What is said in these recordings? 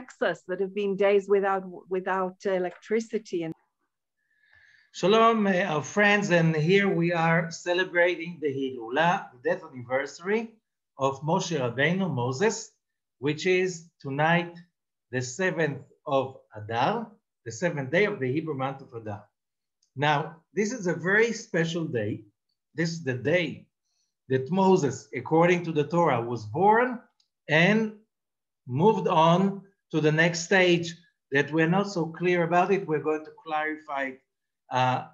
Texas that have been days without electricity. And Shalom, our friends, and here we are celebrating the Hilula, the death anniversary of Moshe Rabeinu, Moses, which is tonight the 7th of Adar, the 7th day of the Hebrew month of Adar. Now, this is a very special day. This is the day that Moses, according to the Torah, was born and moved on to the next stage that we're not so clear about it. We're going to clarify it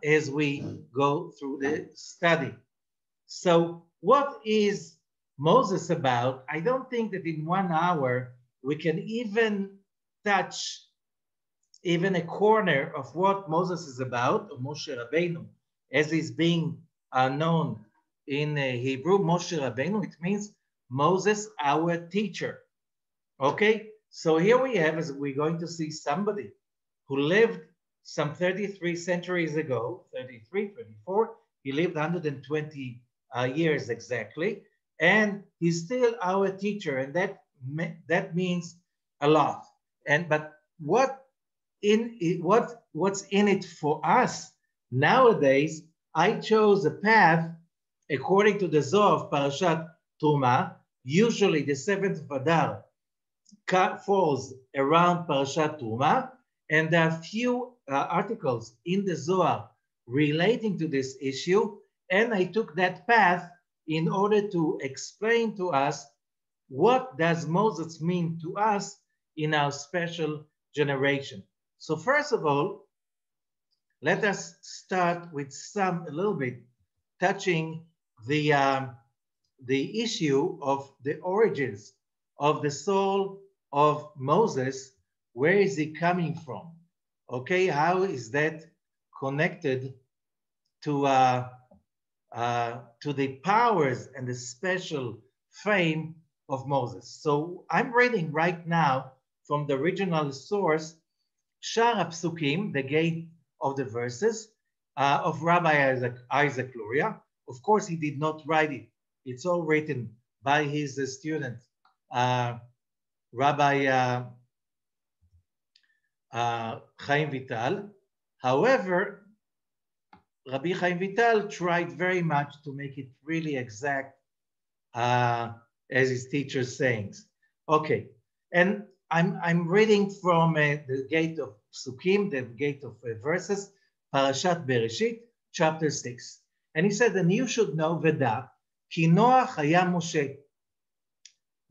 as we go through the study. So what is Moses about? I don't think that in 1 hour we can even touch even a corner of what Moses is about, or Moshe Rabeinu, as is being known in Hebrew, Moshe Rabeinu. It means Moses, our teacher. Okay, so here we have, as we're going to see, somebody who lived some 33 centuries ago, 33, 34, he lived 120 years exactly, and he's still our teacher, and that means a lot. But what's in it for us nowadays? I chose a path according to the Zohar of Parashat Truma. Usually the 7th of Adar falls around Parashat Truma, and there are few articles in the Zohar relating to this issue, and I took that path in order to explain to us what does Moses mean to us in our special generation. So first of all, let us start with a little bit touching the issue of the origins of the soul of Moses. Where is he coming from? Okay, how is that connected to the powers and the special fame of Moses? So I'm reading right now from the original source, Shar HaPsukim, the gate of the verses, of Rabbi Isaac Luria. Of course, he did not write it. It's all written by his student, Rabbi Chaim Vital. However, Rabbi Chaim Vital tried very much to make it really exact as his teacher's sayings. Okay, and I'm reading from the gate of Psukim, the gate of verses, Parashat Bereshit, chapter 6. And he said, and you should know, Veda, ki Noach haya Moshe.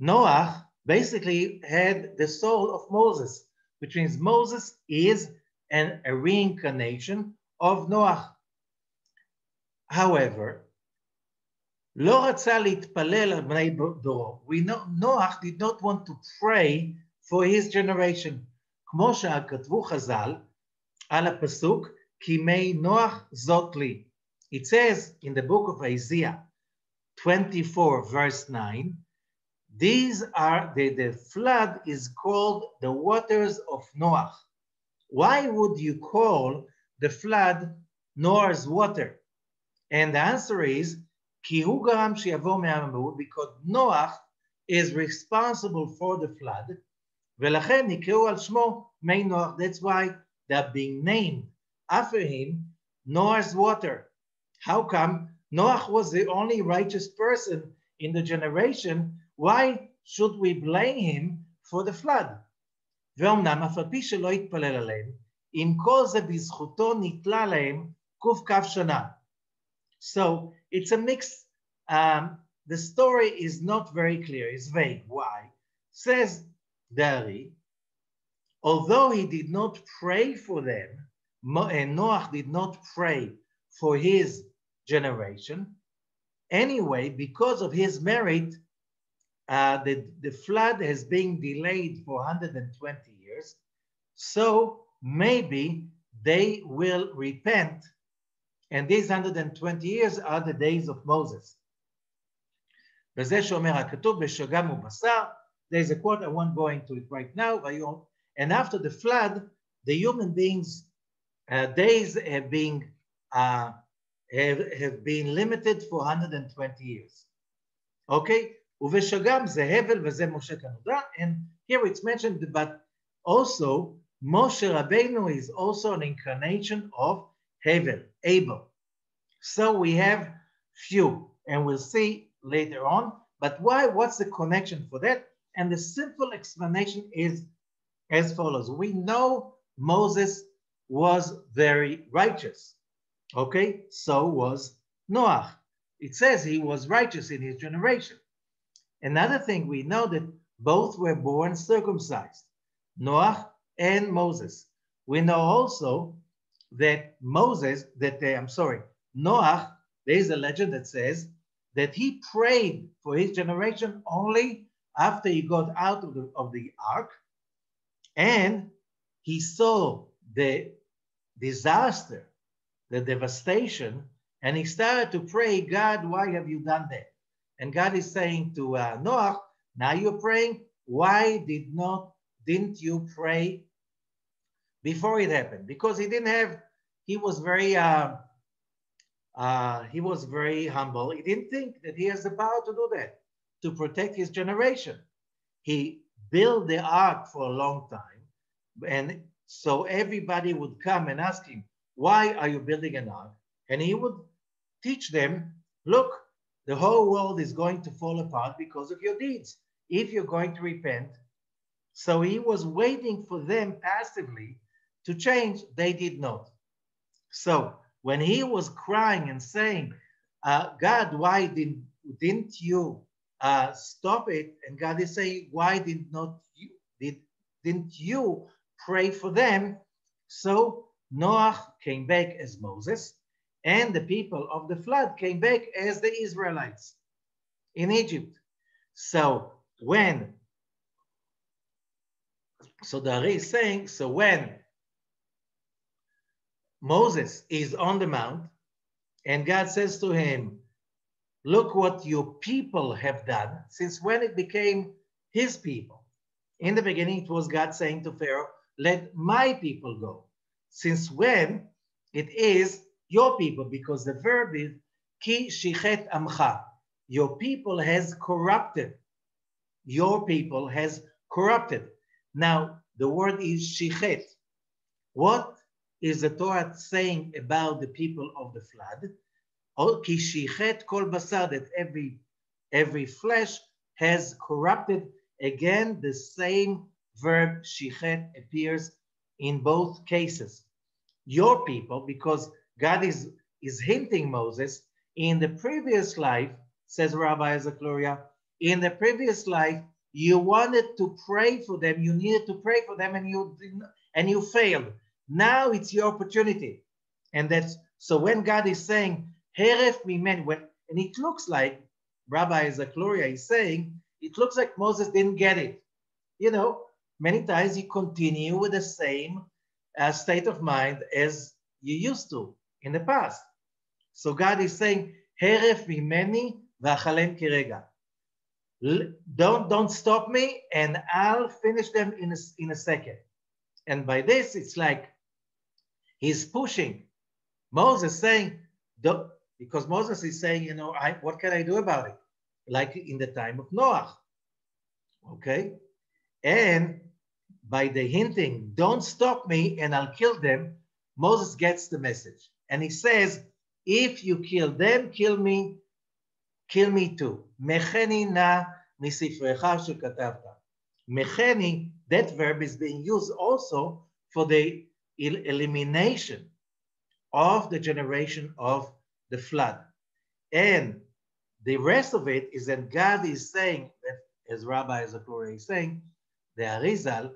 Noach basically had the soul of Moses, which means Moses is a reincarnation of Noach. However, lo ratza litpalel al bnei doro. We know Noach did not want to pray for his generation. Kmo shekatvu Chazal al pasuk ki mei Noach zot li. It says in the book of Isaiah 24, verse 9, these are the flood is called the waters of Noach. Why would you call the flood Noah's water? And the answer is ki hu garam sheyavo me'am, because Noach is responsible for the flood. Velachen nikeu al shmo mei Noach. That's why they're being named after him, Noah's water. How come? Noach was the only righteous person in the generation. Why should we blame him for the flood? ואומנם אף על פי שלא התפלל עליהם, עם כל זה בזכותו נתלה להם ק"כ שנה. So it's a mix. The story is not very clear. It's vague. Why? Says Dari, although he did not pray for them, and Noach did not pray for his generation, anyway, because of his merit, the flood has been delayed for 120 years. So maybe they will repent. And these 120 years are the days of Moses. There's a quote, I won't go into it right now. And after the flood, the human beings' days have been limited for 120 years. Okay? And here it's mentioned, but Also, Moshe Rabeinu is also an incarnation of Abel. So we have few, and we'll see later on. But why? What's the connection for that? And the simple explanation is as follows. We know Moses was very righteous. Okay, so was Noah. It says he was righteous in his generation. Another thing, we know that both were born circumcised, Noah and Moses. We know also that Noah, there is a legend that says that he prayed for his generation only after he got out of the ark, and he saw the disaster, the devastation, and he started to pray, God, why have you done that? And God is saying to Noah, now you're praying, why didn't you pray before it happened? Because he was very humble. He didn't think that he has the power to do that, to protect his generation. He built the ark for a long time, and so everybody would come and ask him, why are you building an ark? And he would teach them, look, the whole world is going to fall apart because of your deeds, if you're going to repent. So he was waiting for them passively to change. They did not. So when he was crying and saying, God, why didn't you stop it? And God is saying, why didn't you pray for them? So Noah came back as Moses, and the people of the flood came back as the Israelites in Egypt. So the Ari is saying, so when Moses is on the mount and God says to him, look what your people have done, since when it became his people. In the beginning, it was God saying to Pharaoh, let my people go. Since when it is your people, because the verb is ki shichet amcha. Your people has corrupted. Your people has corrupted. Now, the word is shichet. What is the Torah saying about the people of the flood? Oh, ki shichet kol basar, that every flesh has corrupted. Again, the same verb shichet appears in both cases. Your people, because God is hinting Moses, in the previous life, says Rabbi Zachariah, in the previous life, you wanted to pray for them, you needed to pray for them, and you failed. Now it's your opportunity. And that's, so when God is saying, Heref mimen, and it looks like, Rabbi Zachariah is saying, it looks like Moses didn't get it. You know, many times you continue with the same state of mind as you used to in the past. So God is saying, Heref mimeni v'achalem kirega. Don't stop me, and I'll finish them in a second. And by this, it's like he's pushing Moses, saying, because Moses is saying, you know, what can I do about it? Like in the time of Noah. Okay? And by the hinting, don't stop me and I'll kill them, Moses gets the message. And he says, if you kill them, kill me too. Mecheni na misifrecha shekatavta. Mecheni, that verb is being used also for the elimination of the generation of the flood. And the rest of it is that God is saying, that, as Rabbi Zachariah is saying, the Arizal,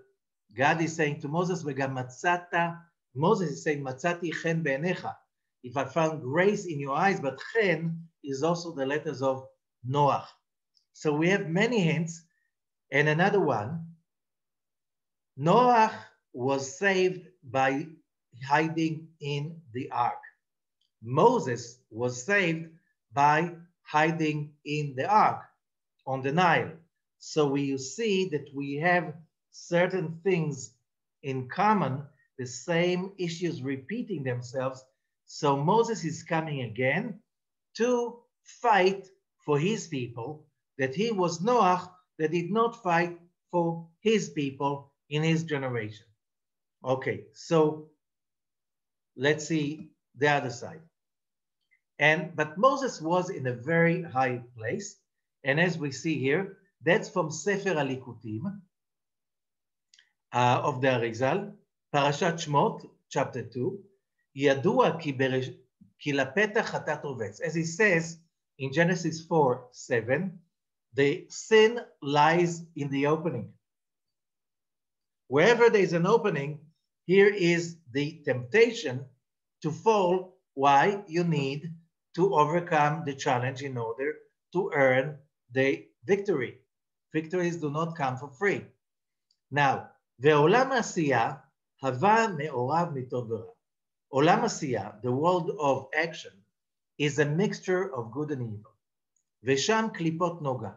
God is saying to Moses, Moses is saying, Matzati chen be'enecha. If I found grace in your eyes, but chen is also the letters of Noah. So we have many hints. And another one, Noah was saved by hiding in the ark. Moses was saved by hiding in the ark on the Nile. So we see that we have certain things in common, the same issues repeating themselves. So Moses is coming again to fight for his people, that he was Noah that did not fight for his people in his generation. Okay, so let's see the other side. But Moses was in a very high place. And as we see here, that's from Sefer Alikutim of the Arizal, Parashat Shmot, chapter 2. Yadua ki lapetach chatat rovetz. As it says in Genesis 4:7, the sin lies in the opening. Wherever there is an opening, here is the temptation to fall. Why? You need to overcome the challenge in order to earn the victory. Victories do not come for free. Now, ועולם העשייה הווה מעורב מטוב ורע. עולם עשייה, the world of action, is a mixture of good and evil. ושם קליפות נוגה.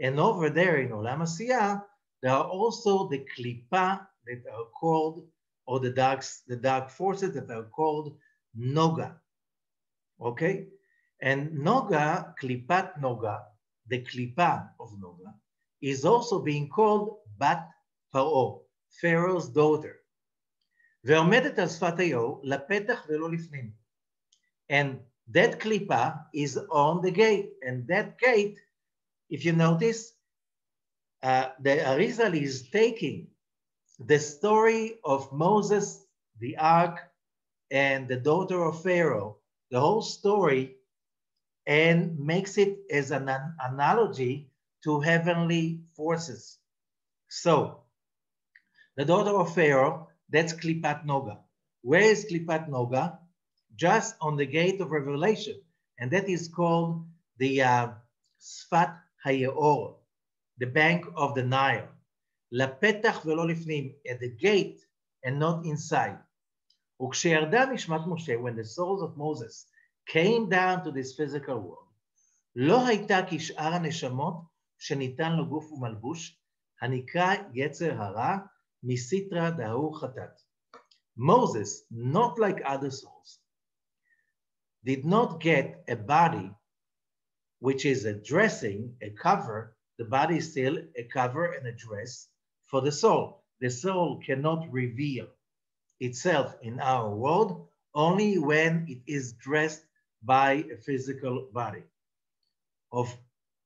And over there in עולם עשייה, there are also the klipa that are called, or the dark forces that are called noga. Okay? And noga, klipat noga, the klipa of noga, is also being called bat paro, Pharaoh's daughter. ועומדת על שפת היאור לפתח ולא לפנים. And that klipa is on the gate. And that gate, if you notice, the Arizal is taking the story of Moses, the ark, and the daughter of Pharaoh, the whole story, and makes it as an analogy to heavenly forces. So, the daughter of Pharaoh, that's Klipat Noga. Where is Klipat Noga? Just on the gate of Revelation. And that is called the Sfat Hayeor, the bank of the Nile. Lapetach velo lifnim, at the gate and not inside. Uksheyarda nishmat Moshe, when the souls of Moses came down to this physical world, lo hayta kish'ar haneshamot shenitan lo guf umalbush, hanikra yetzer hara misitra dahu chatat. Moses, not like other souls, did not get a body which is a dressing, a cover. The body is still a cover and a dress for the soul. The soul cannot reveal itself in our world only when it is dressed by a physical body.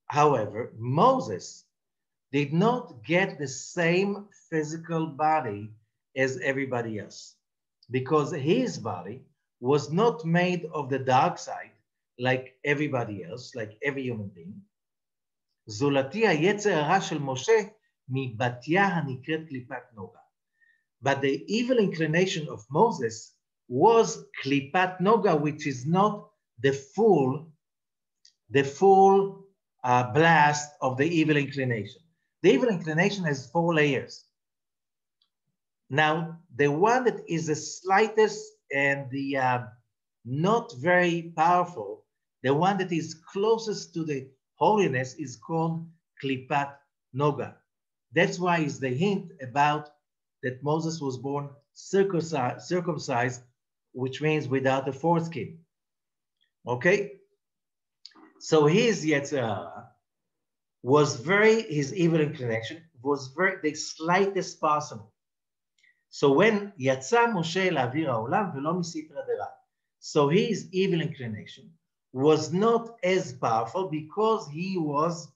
However, Moses did not get the same physical body as everybody else, because his body was not made of the dark side like everybody else, like every human being. זולתי היצר הרע של משה מבתיה הנקראת קליפת נוגה. But the evil inclination of Moses was klipat noga, which is not the full blast of the evil inclination. The evil inclination has 4 layers. Now, the one that is the slightest and the not very powerful, the one that is closest to the holiness, is called klipat noga. That's why it's the hint about that Moses was born circumcised, which means without a foreskin. Okay? So his Yetzer Hara was his evil inclination was the slightest possible. So when Yatsa Moshe la'avir ha'olam velo misitra dera, so his evil inclination was not as powerful because he was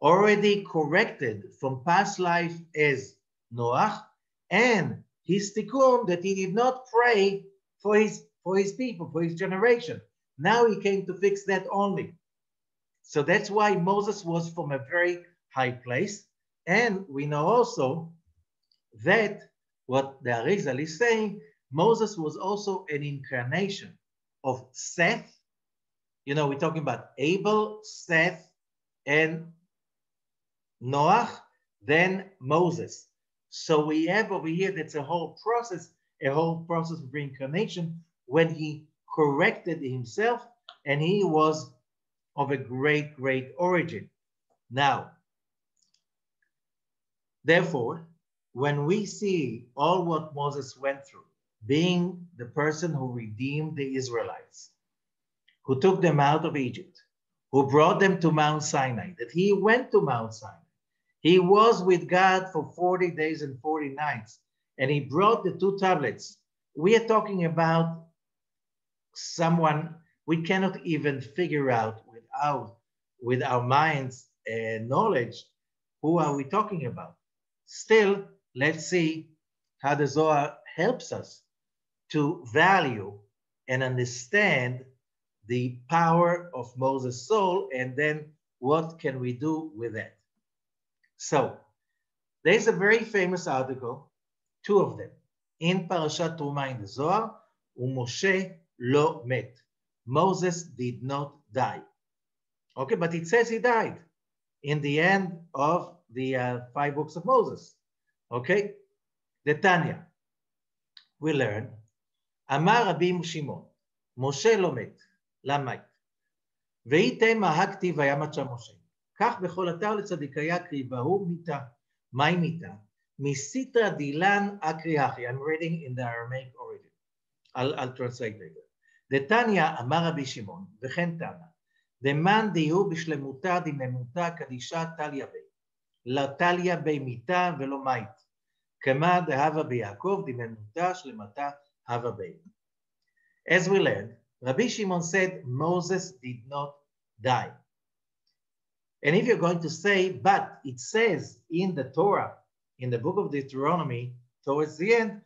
already corrected from past life as Noach, and his tikkun that he did not pray for his people, for his generation. Now he came to fix that only. So that's why Moses was from a very high place. And we know also that what the Arizal is saying, Moses was also an incarnation of Seth. You know, we're talking about Abel, Seth, and Noach, then Moses. So we have over here, that's a whole process of reincarnation when he corrected himself, and he was of a great, great origin. Now, therefore, when we see all what Moses went through, being the person who redeemed the Israelites, who took them out of Egypt, who brought them to Mount Sinai, that he went to Mount Sinai, He was with God for 40 days and 40 nights, and he brought the 2 tablets. We are talking about someone we cannot even figure out with our minds and knowledge. Who are we talking about? Still, let's see how the Zohar helps us to value and understand the power of Moses' soul, and then what can we do with that? So, there's a very famous article, 2 of them, in Parashat Truma in the Zohar, Moshe lo met. Moses did not die. Okay, but it says he died in the end of the 5 books of Moses. Okay, the Tanya, we learn, Amar Rabbi Shimon, Moshe lo met, למה? וייתם מהכתיב וימת שם משה. כך בכל אתר לצדיקיה קריבהו מיתה. מהי מיתה? מסיתרא דילן אקריאחי. I'm reading in the Aramaic origin. I'll translate later. דתניא אמר רבי שמעון, וכן תנא, דמאן דיהו בשלמותה דממותה קדישה תליה בי. לא תליה בי מיתה ולא מית. כמה דהבה ביעקב דממותה שלמתה הווה בי. As we learned, Rabbi Shimon said Moses did not die. And if you're going to say, but it says in the Torah, in the book of Deuteronomy, towards the end,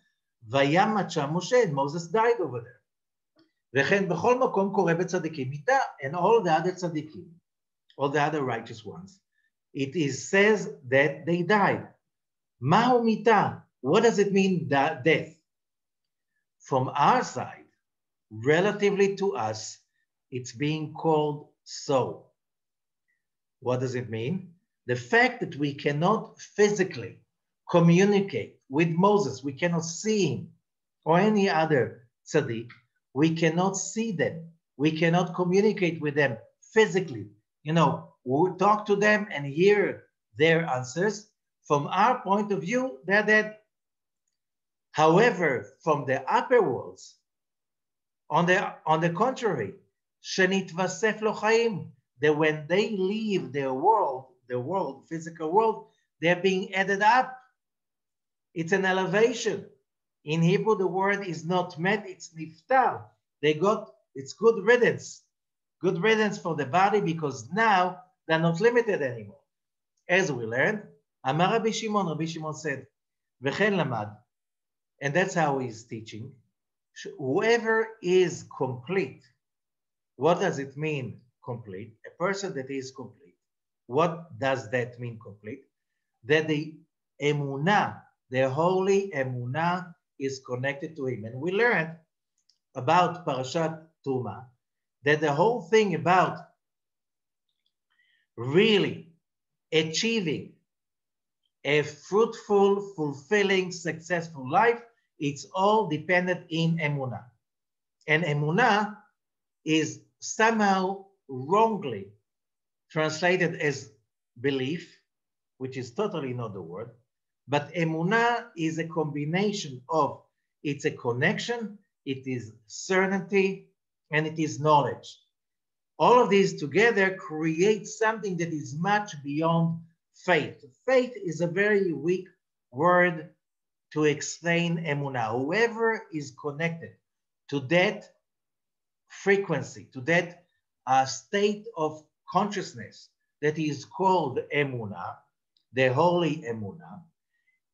Vayamat sham Moshe, Moses died over there. וכן בכל מקום קורא בצדיקים מיתה, and all the other tzadikim, all the other righteous ones, it is says that they died. Ma'u miта, what does it mean, death? From our side, relatively to us, it's being called so. What does it mean? The fact that we cannot physically communicate with Moses, we cannot see him, or any other tzaddik, we cannot see them, we cannot communicate with them physically. You know, we talk to them and hear their answers. From our point of view, they're dead. However, from the upper worlds, on the contrary, shenitvasef lo chaim, that when they leave their world, physical world, they're being added up. It's an elevation. In Hebrew, the word is not met, it's niftar. It's good riddance. Good riddance for the body, because now they're not limited anymore. As we learned, Amar Rabbi Shimon said, V'chen lamad, and that's how he's teaching. Whoever is complete, what does it mean complete? A person that is complete. What does that mean complete? That the emunah, the holy emunah, is connected to him. And we learned about Parashat Truma that the whole thing about really achieving a fruitful, fulfilling, successful life, it's all dependent in emunah. And emunah is somehow wrongly translated as belief, which is totally not the word. But emunah is a combination of, it's a connection, it is certainty, and it is knowledge. All of these together create something that is much beyond faith. Faith is a very weak word to explain emunah. Whoever is connected to that frequency, to that state of consciousness that is called emunah, the holy emunah,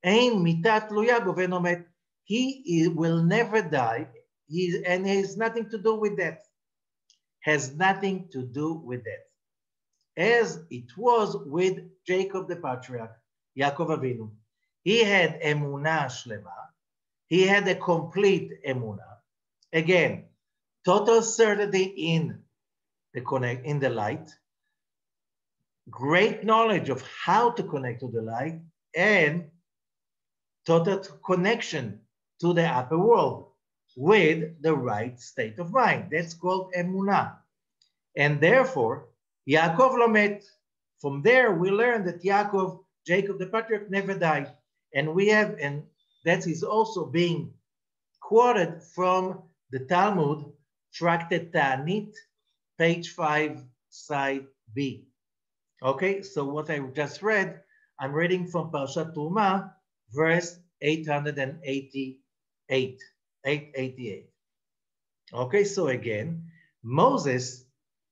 ein mitat tluya goven omet, he will never die, and has nothing to do with that. Has nothing to do with that. As it was with Jacob the patriarch, Yaakov Avinu. He had emunah shlema. He had a complete emunah. Again, total certainty in the light, great knowledge of how to connect to the light, and total connection to the upper world with the right state of mind. That's called emunah. And therefore, Yaakov lo met. From there, we learn that Jacob the patriarch, never died. And that is also being quoted from the Talmud, Tractate Ta'anit, page 5, side B. Okay, so what I just read, I'm reading from Parshat Truma, verse 888. Okay, so again, Moses,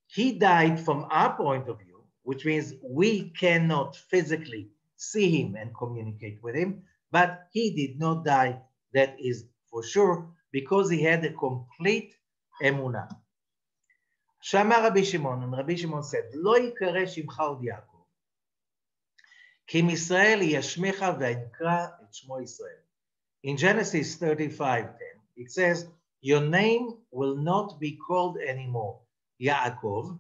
he died from our point of view, which means we cannot physically see him and communicate with him, but he did not die, that is for sure, because he had a complete emunah. Shama Rabbi Shimon, and Rabbi Shimon said, Lo yikare shimcha od Yaakov, ki Yisrael yashmecha v'aykra et shmo Yisrael. In Genesis 35:10, it says, your name will not be called anymore Yaakov,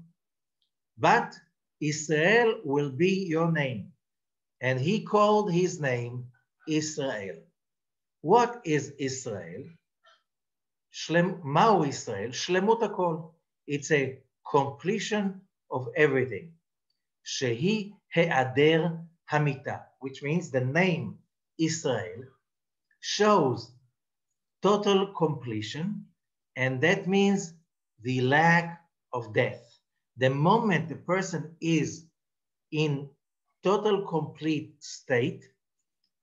but Israel will be your name. And he called his name Israel. What is Israel? Ma'u Israel? Shlemut hakol. It's a completion of everything. Shehi he'ader hamita, which means the name Israel shows total completion, and that means the lack of death. The moment the person is in total complete state,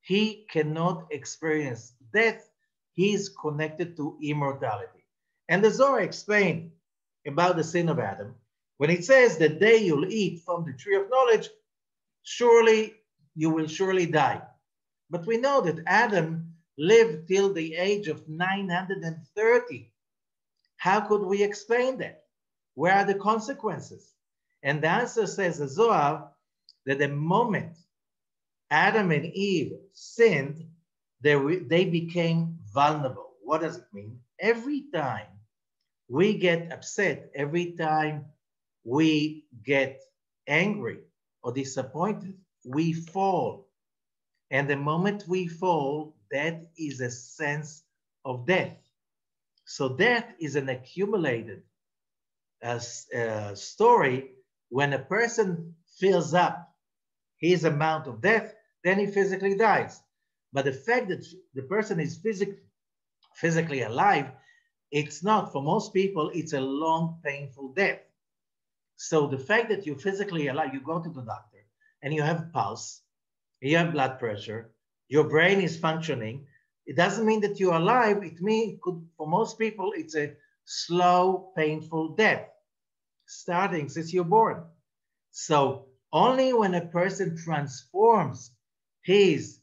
he cannot experience death. He is connected to immortality. And the Zohar explained about the sin of Adam when it says the day you'll eat from the tree of knowledge, surely you will surely die. But we know that Adam lived till the age of 930. How could we explain that? Where are the consequences? And the answer says the Zohar that the moment Adam and Eve sinned, they became vulnerable. What does it mean? Every time we get upset, every time we get angry or disappointed, we fall. And the moment we fall, that is a sense of death. So death is an accumulated story. When a person fills up his amount of death, then he physically dies. But the fact that the person is physically alive, it's not. For most people, it's a long, painful death. So the fact that you're physically alive, you go to the doctor and you have pulse, you have blood pressure, your brain is functioning, it doesn't mean that you're alive. It means, for most people, it's a slow, painful death, starting since you're born. So only when a person transforms his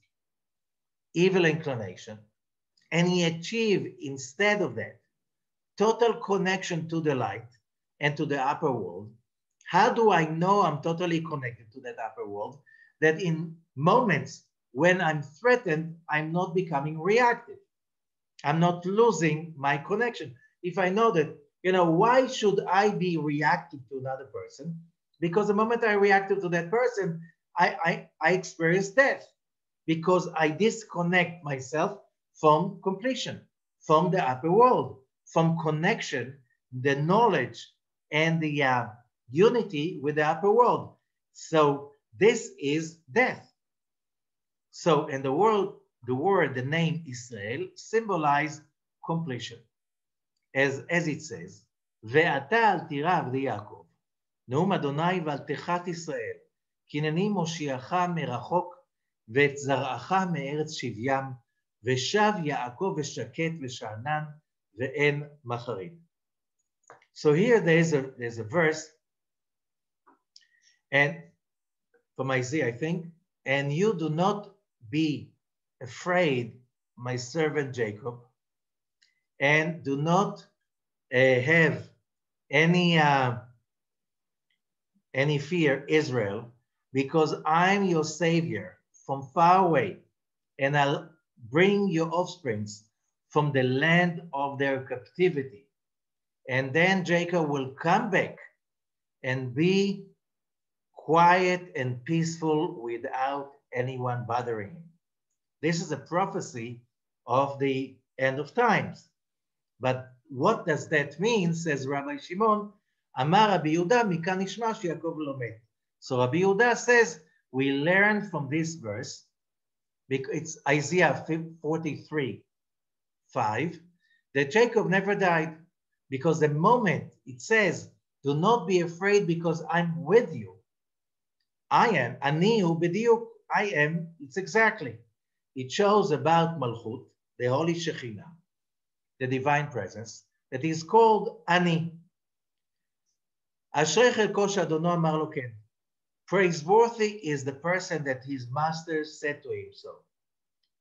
evil inclination and he achieves, instead of that, total connection to the light and to the upper world. How do I know I'm totally connected to that upper world? That in moments when I'm threatened, I'm not becoming reactive. I'm not losing my connection. If I know that, why should I be reactive to another person? Because the moment I reacted to that person, I experience death, because I disconnect myself from completion, from the upper world, from connection, the knowledge, and the unity with the upper world. So this is death. So in the word, the name Israel symbolize completion. As it says, ואתה אל תירא עבדי יעקב, נאום אדוני ועל תחת ישראל, כי הנני מושיעך מרחוק ואת זרעך מארץ שבים, ושב יעקב ושקט ושאנן ואין מחריד. So here there's a verse, and from Isaiah, I think, and you do not be afraid, my servant Jacob, and do not have any fear, Israel, because I'm your savior from far away, and I'll bring your offsprings from the land of their captivity. And then Jacob will come back and be quiet and peaceful without anyone bothering him. This is a prophecy of the end of times. But what does that mean, says Rabbi Shimon? Amar Rabbi Yehuda, mikan nishma sheYaakov lo met. So Rabbi Yehuda says, we learn from this verse, because it's Isaiah 43:5, that Jacob never died, because the moment it says, do not be afraid because I'm with you, I am, ani hu b'diuk, I am, it's exactly. It shows about Malchut, the Holy Shekhinah, the divine presence, that is called Ani. Ashrei chelko she'Adono amar lo ken. Praiseworthy is the person that his master said to him so.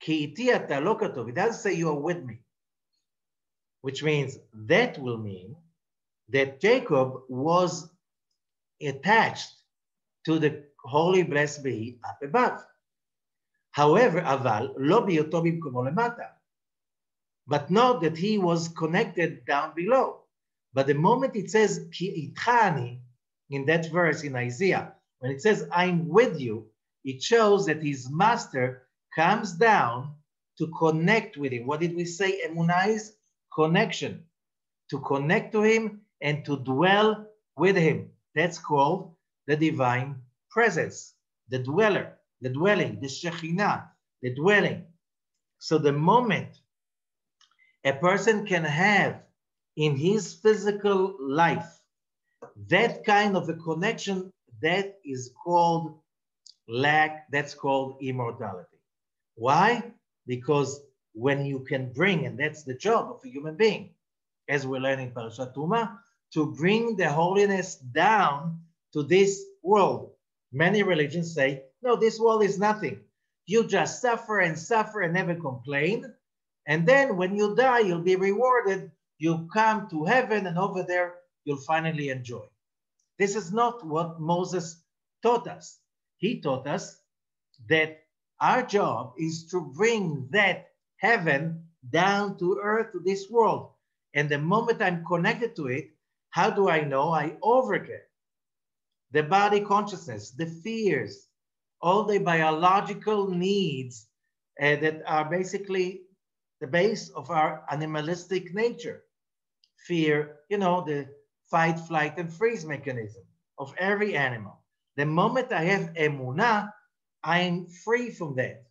Ki iti ata lo katov. It doesn't say you are with me, which means that will mean that Jacob was attached to the holy blessed be up above. However, aval lo biyoto bimkomo lemata. But not that he was connected down below. But the moment it says ki itchani in that verse in Isaiah, when it says I'm with you, it shows that his master comes down to connect with him. What did we say? Emunah is connection. To connect to him and to dwell with him. That's called the divine presence, the dweller, the dwelling, the Shekhinah, the dwelling. So the moment a person can have in his physical life that kind of a connection, that is called lack, that's called immortality. Why? Because when you can bring, and that's the job of a human being, as we learn in Parashat Tumah, to bring the holiness down to this world. Many religions say, no, this world is nothing. You just suffer and never complain. And then when you die, you'll be rewarded. You come to heaven, and over there, you'll finally enjoy. This is not what Moses taught us. He taught us that our job is to bring that heaven down to earth, to this world. And the moment I'm connected to it, how do I know? I overcome the body consciousness, the fears, all the biological needs that are basically the base of our animalistic nature. Fear, the fight, flight, and freeze mechanism of every animal. The moment I have emunah, I'm free from that.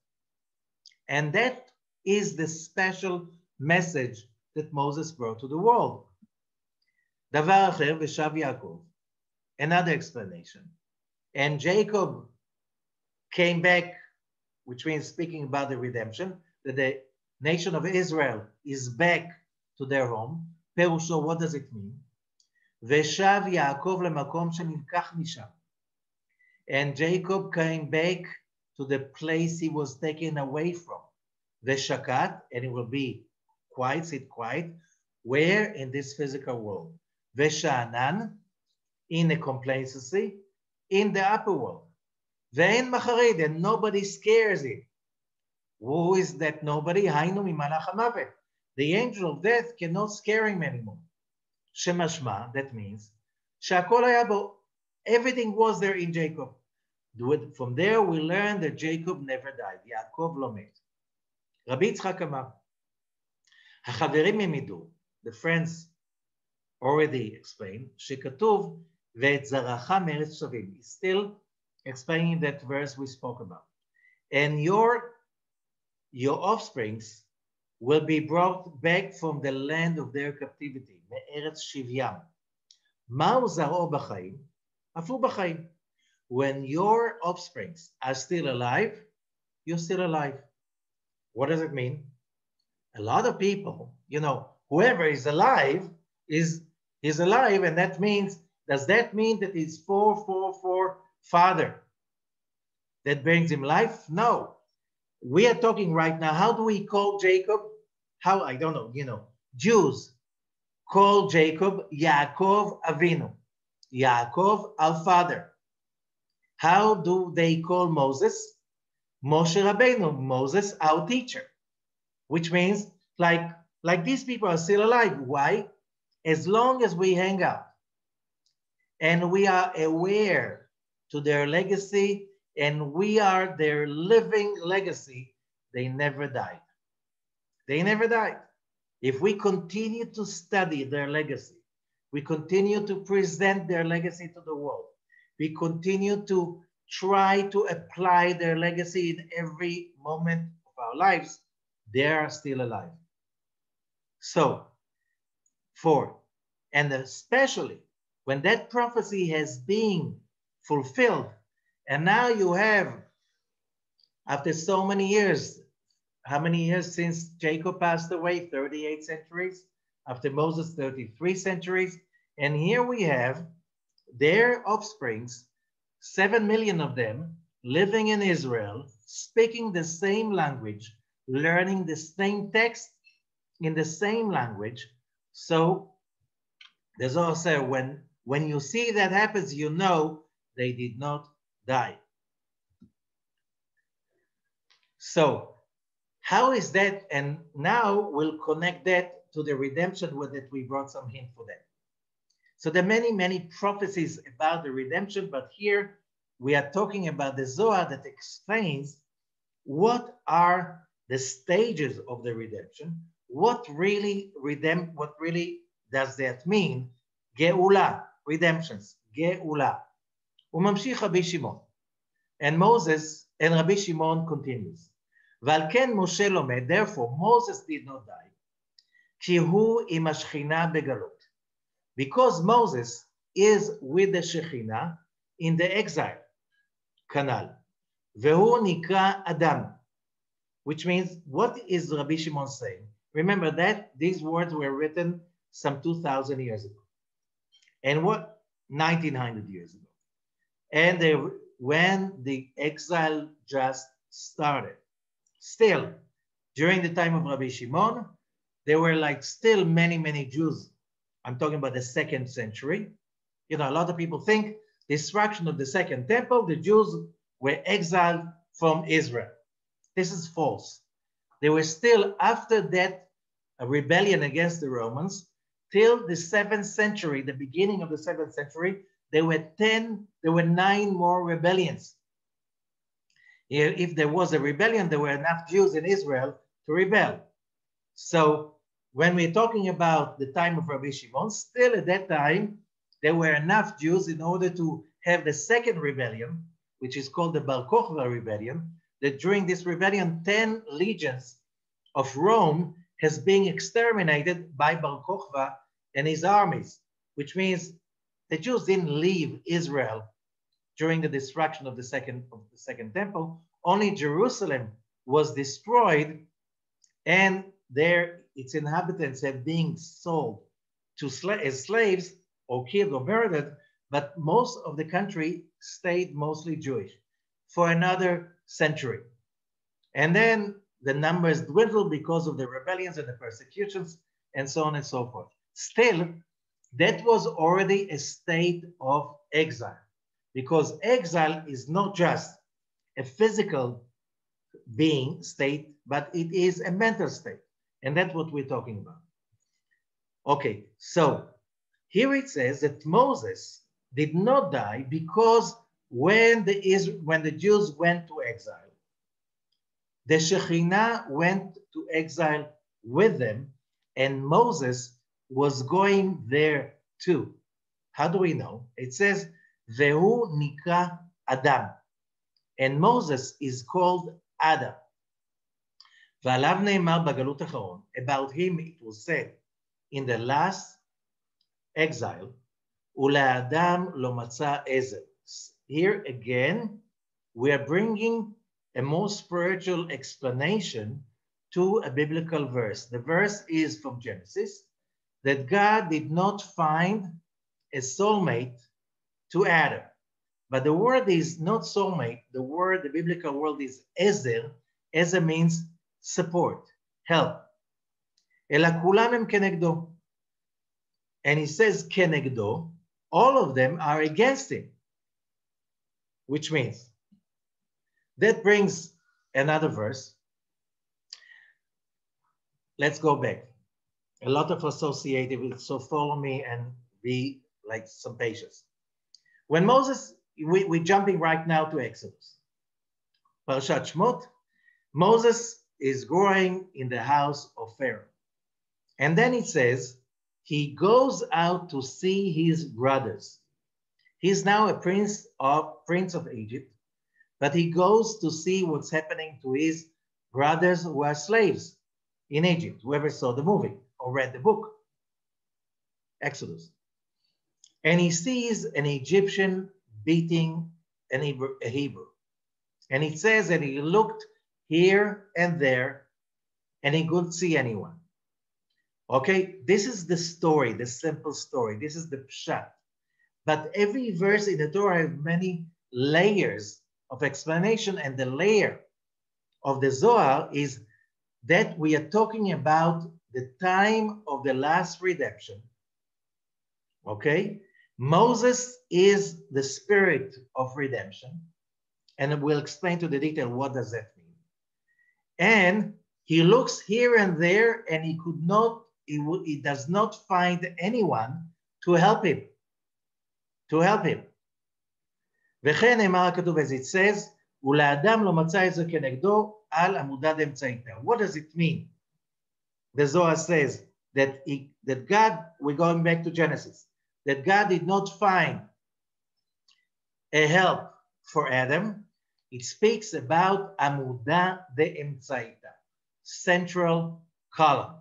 And that is the special message that Moses brought to the world. Davar acher v'shav Yaakov. Another explanation. And Jacob came back, which means speaking about the redemption, that the nation of Israel is back to their home. Perusho, what does it mean? V'shav Yaakov lemakom shenilkach misham. And Jacob came back to the place he was taken away from. V'shakat, and it will be quiet, sit quiet. Where? In this physical world. V'sha'anan, in the complacency, in the upper world. Ve'en macharid, and nobody scares him. Who is that nobody? Hainu mimalach hamavet. The angel of death cannot scare him anymore. Shemashma, that means, shakol hayabo, everything was there in Jacob. From there we learn that Jacob never died. Yaakov lo met. Rabbi Yitzchak Amar, hachaverim yemidu, the friends already explained, shekatuv ve'et zaracha meretz shavim. He's still explaining that verse we spoke about. And your offsprings will be brought back from the land of their captivity, me'eretz shivyam. Ma'u zaro b'chaim, afu b'chaim. When your offsprings are still alive, you're still alive. What does it mean? A lot of people, whoever is alive is alive, and that means, does that mean that it's 444 father that brings him life? No. We are talking right now, how do we call Jacob? How, I don't know, Jews call Jacob Yaakov Avinu, Yaakov our father. How do they call Moses? Moshe Rabeinu, Moses our teacher, which means like these people are still alive. Why? As long as we hang out and we are aware to their legacy and we are their living legacy, they never died. They never died. If we continue to study their legacy, we continue to present their legacy to the world, we continue to try to apply their legacy in every moment of our lives, they are still alive. So, 4, and especially when that prophecy has been fulfilled, and now you have After so many years, how many years since Jacob passed away? 38 centuries. After Moses, 33 centuries. And here we have their offsprings, 7 million of them, living in Israel, speaking the same language, learning the same text in the same language. So the Zohar says, when you see that happens, you know they did not die. So how is that? And now we'll connect that to the redemption with that we brought some hint for that. So there are many, many prophecies about the redemption, but here we are talking about the Zohar that explains what are the stages of the redemption, what really does that mean? Geula, redemptions, Geula. וממשיך רבי שמעון. And Moses, and Rabbi Shimon continues. ועל כן משה לומד, therefore Moses did not die, כי הוא עם השכינה בגלות. Because Moses is with the Shekhinah in the exile, כנ"ל. והוא נקרא אדם, which means, what is Rabbi Shimon saying? Remember that these words were written some 2,000 years ago. And what? 1,900 years ago. And when the exile just started. Still, during the time of Rabbi Shimon, there were like still many, many Jews. I'm talking about the 2nd century. You know, a lot of people think destruction of the Second Temple, the Jews were exiled from Israel. This is false. They were still, after that rebellion against the Romans, till the 7th century, the beginning of the 7th century, there were 9 more rebellions. If there was a rebellion, there were enough Jews in Israel to rebel. So when we're talking about the time of Rabbi Shimon, still at that time, there were enough Jews in order to have the second rebellion, which is called the Bar Kokhba rebellion, that during this rebellion, 10 legions of Rome has been exterminated by Bar Kokhba and his armies, which means the Jews didn't leave Israel during the destruction of the second temple. Only Jerusalem was destroyed, and there its inhabitants have been sold to as slaves or killed or murdered, but most of the country stayed mostly Jewish for another century. And then the numbers dwindled because of the rebellions and the persecutions and so on and so forth. Still, that was already a state of exile, because exile is not just a physical state, but it is a mental state. And that's what we're talking about. Okay, so here it says that Moses did not die because when the Jews went to exile, the Shekhinah went to exile with them, and Moses was going there too. How do we know? It says, Vehu nikra Adam, and Moses is called Adam. ועליו נאמר בגלות האחרון, about him it was said in the last exile, ולאדם לא מצא עזר. Here again, we are bringing a more spiritual explanation to a biblical verse. The verse is from Genesis, that God did not find a soulmate to Adam. But the word is not soulmate. The biblical word is ezer. Ezer means support, help. אלא כולם הם כנגדו. And he says כנגדו, all of them are against him. Which means, that brings another verse. Let's go back. A lot of associated with, so follow me and be like some patience. When Moses, we're jumping right now to Exodus. Parashat Shmot, Moses is growing in the house of Pharaoh. And then it says, he goes out to see his brothers. He's now a prince of Egypt, but he goes to see what's happening to his brothers who are slaves in Egypt, whoever saw the movie or read the book, Exodus. And he sees an Egyptian beating a Hebrew. And it says that he looked here and there and he couldn't see anyone. Okay, this is the story, the simple story. This is the pshat. But every verse in the Torah has many layers of explanation, and the layer of the Zohar is that we are talking about the time of the last redemption. Okay, Moses is the spirit of redemption, and we'll explain to the detail what does that mean. And he looks here and there, and he could not, he does not find anyone to help him. וכן נאמר הכתוב, as it says, ולאדם לא מצא את זה כנגדו על עמודה דאמצעיתה. What does it mean? The Zohar says that God, we're going back to Genesis, that God did not find a help for Adam. It speaks about עמודה דאמצעיתה, central column.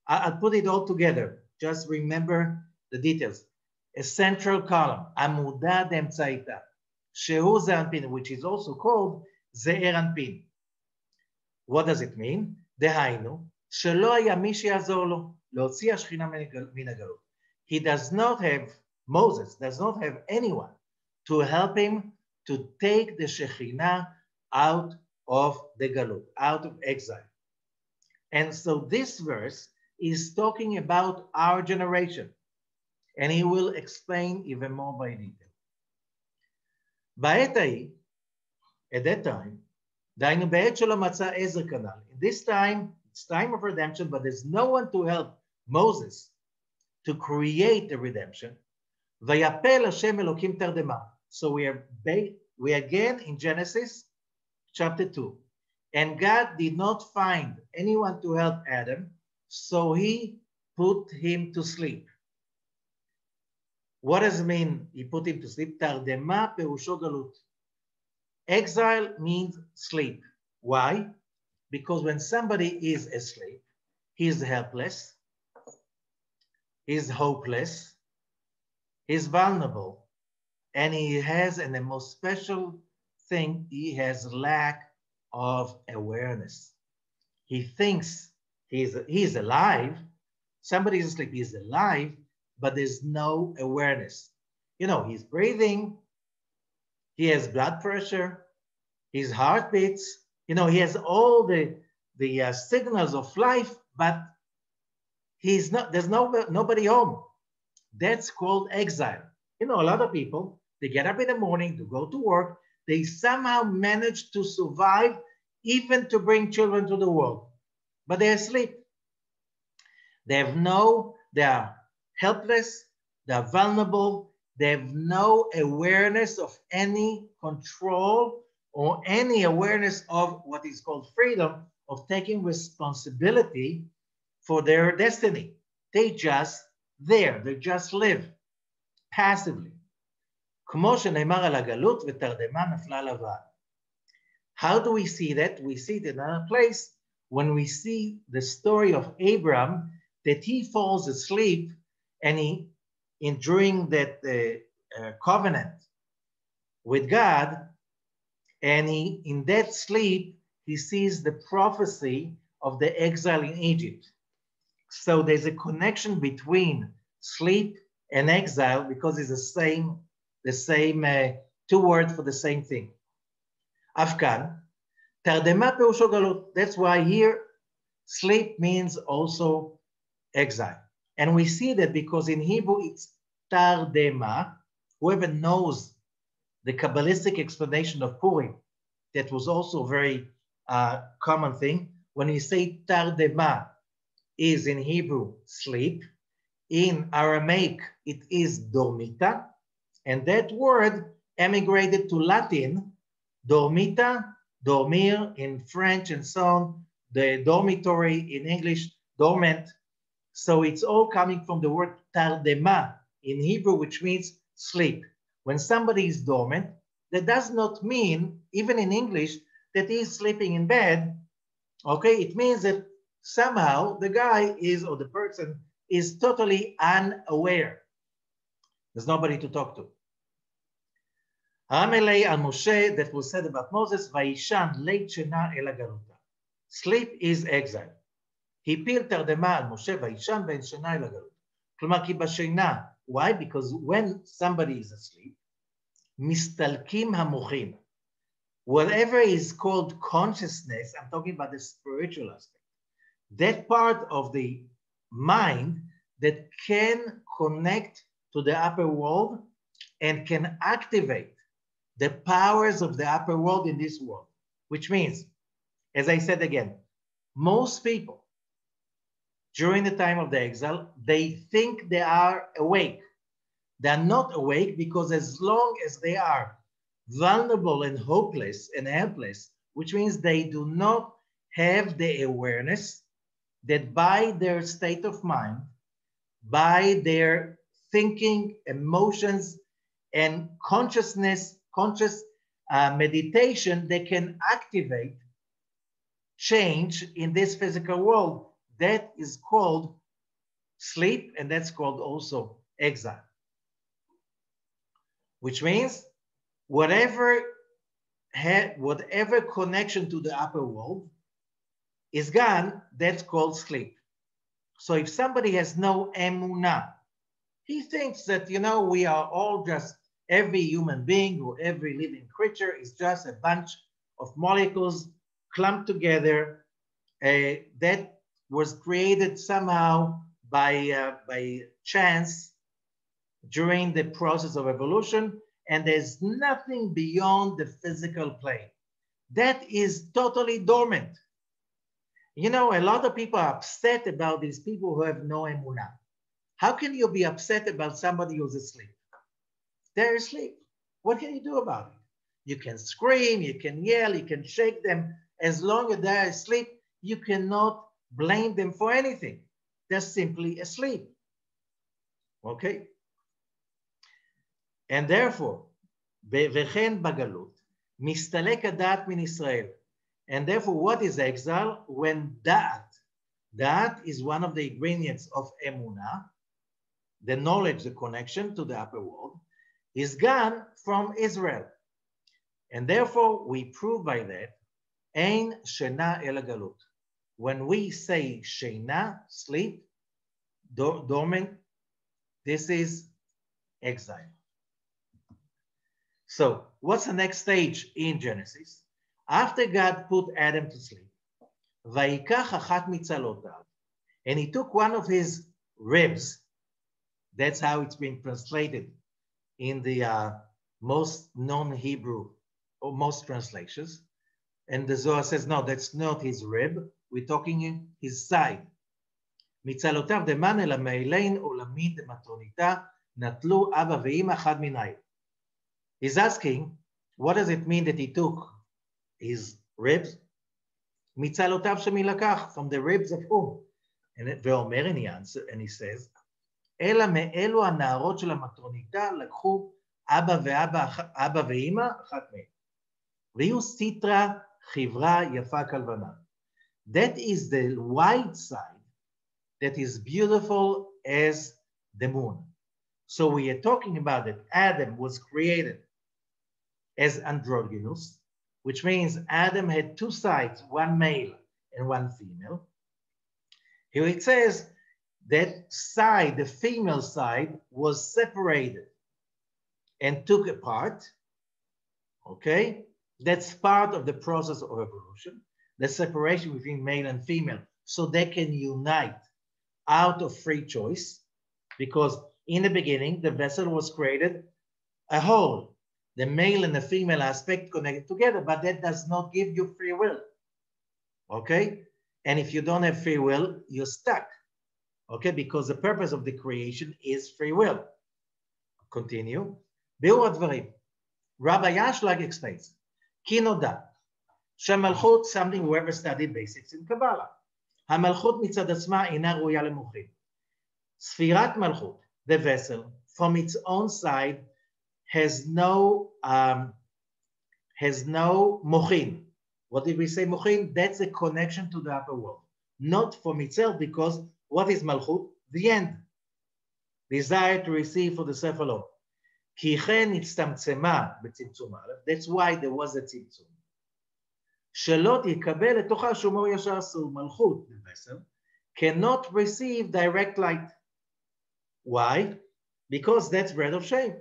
I'll put it all together. Just remember the details. A central column, עמודה דאמצעיתה, שהוא זעיר אנפין, which is also called זעיר אנפין. What does it mean? דהיינו, שלא היה מי שיעזור לו, להוציא השכינה מן הגלות. He does not have, Moses does not have anyone to help him to take the Shekhinah out of the galut, out of exile. And so this verse is talking about our generation. And he will explain even more by detail. בעת ההיא, at that time, דהיינו בעת שלא מצא עזר כנ"ל. In this time, it's time of redemption, but there's no one to help Moses to create the redemption. ויפל השם אלוקים תרדמה. So we are again in Genesis chapter 2. And God did not find anyone to help Adam, so he put him to sleep. What does it mean? He put him to sleep. תרדמה פירושו גלות. Exile means sleep. Why? Because when somebody is asleep, he's helpless, he's hopeless, he's vulnerable, and he has, and the most special thing, he has lack of awareness. He thinks he's alive. Somebody is asleep, he's alive, but there's no awareness. You know, he's breathing, he has blood pressure, his heart beats, you know, he has all the signals of life, but he's not, there's nobody home. That's called exile. You know, a lot of people, they get up in the morning to go to work, they somehow manage to survive, even to bring children to the world, but they're asleep. They are helpless, they're vulnerable, they have no awareness of any control or any awareness of what is called freedom, of taking responsibility for their destiny. They just live passively. כמו שנאמר על הגלות ותרדמה נפלה על אברהם. How do we see that? We see it in another place when we see the story of Abraham, that he falls asleep and during that covenant with God, and in that sleep, he sees the prophecy of the exile in Egypt. So there's a connection between sleep and exile because it's the same two words for the same thing. Afkan, tardema פירושו גלות. That's why here sleep means also exile. And we see that because in Hebrew it's tardema. Whoever knows the Kabbalistic explanation of Purim, that was also a very common thing. When we say tardema is in Hebrew sleep, in Aramaic it is dormita, and that word emigrated to Latin, dormita, dormir in French and so on, the dormitory in English, dormant. So it's all coming from the word tardema in Hebrew, which means sleep. When somebody is dormant, that does not mean, even in English, that he is sleeping in bed. Okay, it means that somehow the guy is, or the person is totally unaware. There's nobody to talk to. Hamelei al Moshe, that was said about Moses, Vayishan leit shena el hagaluta. Sleep is exile. הפיל תרדמה על משה וישן בין שינה אל הגלות. כלומר, כי בשינה, why? Because when somebody is asleep, מסתלקים המוחין. Whatever is called consciousness, I'm talking about the spiritual aspect, that part of the mind that can connect to the upper world and can activate the powers of the upper world in this world, which means, as I said again, most people during the time of the exile, they think they are awake. They are not awake because as long as they are vulnerable and hopeless and helpless, which means they do not have the awareness that by their state of mind, by their thinking, emotions, and consciousness, conscious meditation, they can activate change in this physical world. That is called sleep, and that's called also exile. Which means whatever connection to the upper world is gone, that's called sleep. So if somebody has no emunah, he thinks that, you know, we are all just, every human being or every living creature is just a bunch of molecules clumped together that was created somehow by chance during the process of evolution, and there's nothing beyond the physical plane. That is totally dormant. You know, a lot of people are upset about these people who have no emunah. How can you be upset about somebody who's asleep? They're asleep. What can you do about it? You can scream, you can yell, you can shake them. As long as they're asleep, you cannot blame them for anything. They're simply asleep. Okay? And therefore, וכן בגלות, מסתלק הדעת מן ישראל. And therefore, what is exile? When da'at is one of the ingredients of emunah, the knowledge, the connection to the upper world, is gone from Israel. And therefore, we prove by that, ein shena el galut. When we say shena, sleep, dormant, this is exile. So what's the next stage in Genesis? After God put Adam to sleep, ויקח אחת מצלותיו, and he took one of his ribs. That's how it's been translated in the most non-Hebrew or most translations. And the Zohar says, no, that's not his rib. We're talking in his side. מצלותיו דמן אלא מאלין עולמית דמתרוניתה נטלו אבא ואמא אחד מנהל. He's asking, what does it mean that he took his ribs? מצלותיו שמי לקח, from the ribs of whom? ואומר, and he answers, and he says, אלא מאלו הנערות של המטרוניתה לקחו אבא ואמא אחת מהם. ויהיו סיטרה חברה יפה כלבנה. That is the white side that is beautiful as the moon. So we are talking about that Adam was created as androgynous, which means Adam had two sides, one male and one female. Here it says that side, the female side, was separated and took apart. Okay, that's part of the process of evolution, the separation between male and female, so they can unite out of free choice, because in the beginning, the vessel was created a whole, the male and the female aspect connected together, but that does not give you free will. Okay, and if you don't have free will, you're stuck. Okay, because the purpose of the creation is free will. Continue. ביאור הדברים. Rabbi Yashlag explains, כי נודע, שהמלכות, something whoever studied basics in Kabbalah, המלכות מצד עצמה אינה ראויה למוחין. ספירת מלכות, the vessel, from its own side, has no mochin. What did we say, mochin? That's a connection to the upper world. Not from itself, because what is malchut? The end. Desire to receive for the self alone. כי כן הצטמצמה בצמצום א', that's why there was a צמצום. שלא תקבל לתוכה שום אור ישר אסור. מלכות, the vessel, cannot receive direct light. Why? Because that's bread of shame.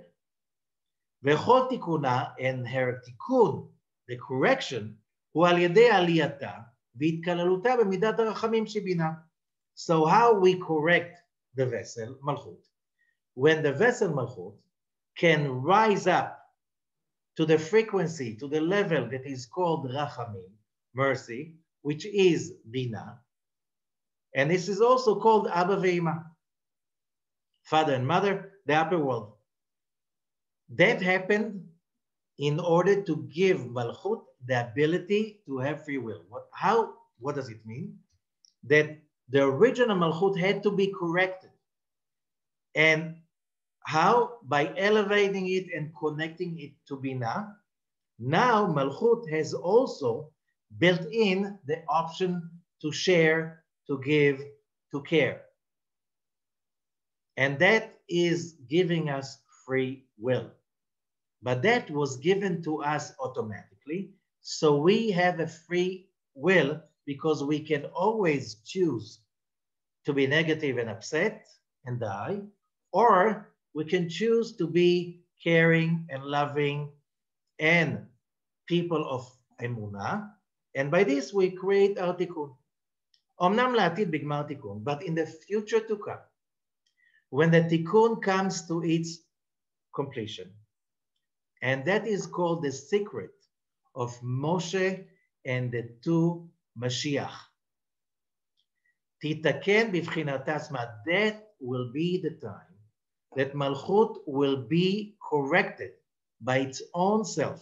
וכל תיקונה, and her תיקון, the correction, הוא על ידי עלייתה והתקללותה במידת הרחמים שבינה. So how we correct the vessel, מלכות, when the vessel מלכות can rise up to the frequency, to the level that is called rachamim, mercy, which is bina, and this is also called Abba ve'ima, father and mother, the upper world. That happened in order to give Malchut the ability to have free will. What does it mean? That the original Malchut had to be corrected. And how? By elevating it and connecting it to Binah. Now Malchut has also built in the option to share, to give, to care. And that is giving us free will. But that was given to us automatically. So we have a free will because we can always choose to be negative and upset and die, or we can choose to be caring and loving and people of emunah. And by this we create our tikkun. Omnam la'atid bigmar tikkun, but in the future to come, when the tikkun comes to its completion, and that is called the secret of Moshe and the two Mashiach. Titaken bivchinata asma, that will be the time that Malchut will be corrected by its own self.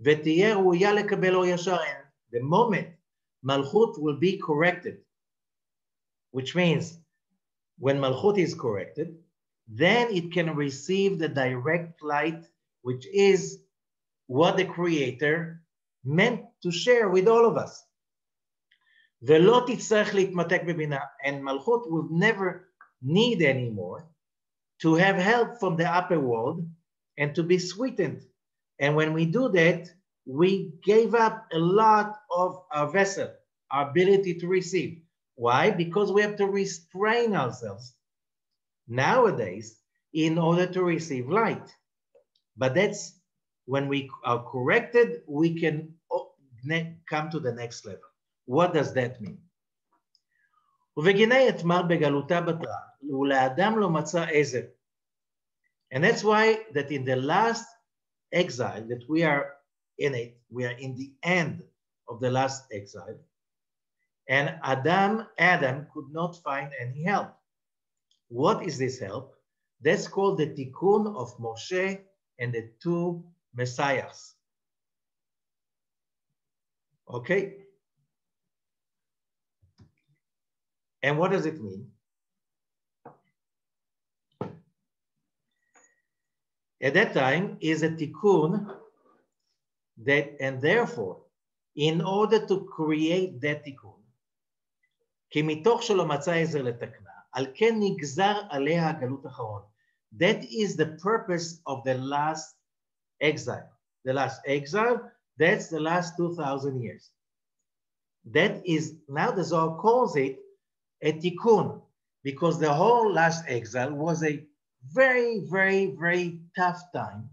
ותהיה ראויה לקבל אור ישר, and the moment Malchut will be corrected, which means when Malchut is corrected, then it can receive the direct light, which is what the Creator meant to share with all of us. ולא תצטרך להתמתק בבינה, and Malchut will never need anymore to have help from the upper world and to be sweetened. And when we do that, we gave up a lot of our vessel, our ability to receive. Why? Because we have to restrain ourselves nowadays in order to receive light. But that's when we are corrected, we can come to the next level. What does that mean? ובגינה יתמר בגלותה בתרה, ולאדם לא מצא עזר. And that's why that in the last exile that we are in it, we are in the end of the last exile, and Adam could not find any help. What is this help? That's called the tikkun of Moshe and the two messiahs. Okay? And what does it mean? At that time is a tikkun that, and therefore, in order to create that tikkun, כי מתוך שלא מצא עזר לתקנה, על כן נגזר עליה הגלות האחרון. That is the purpose of the last exile. The last exile, that's the last 2,000 years. That is, now the Zohar calls it a tikkun, because the whole last exile was a very, very, very tough time,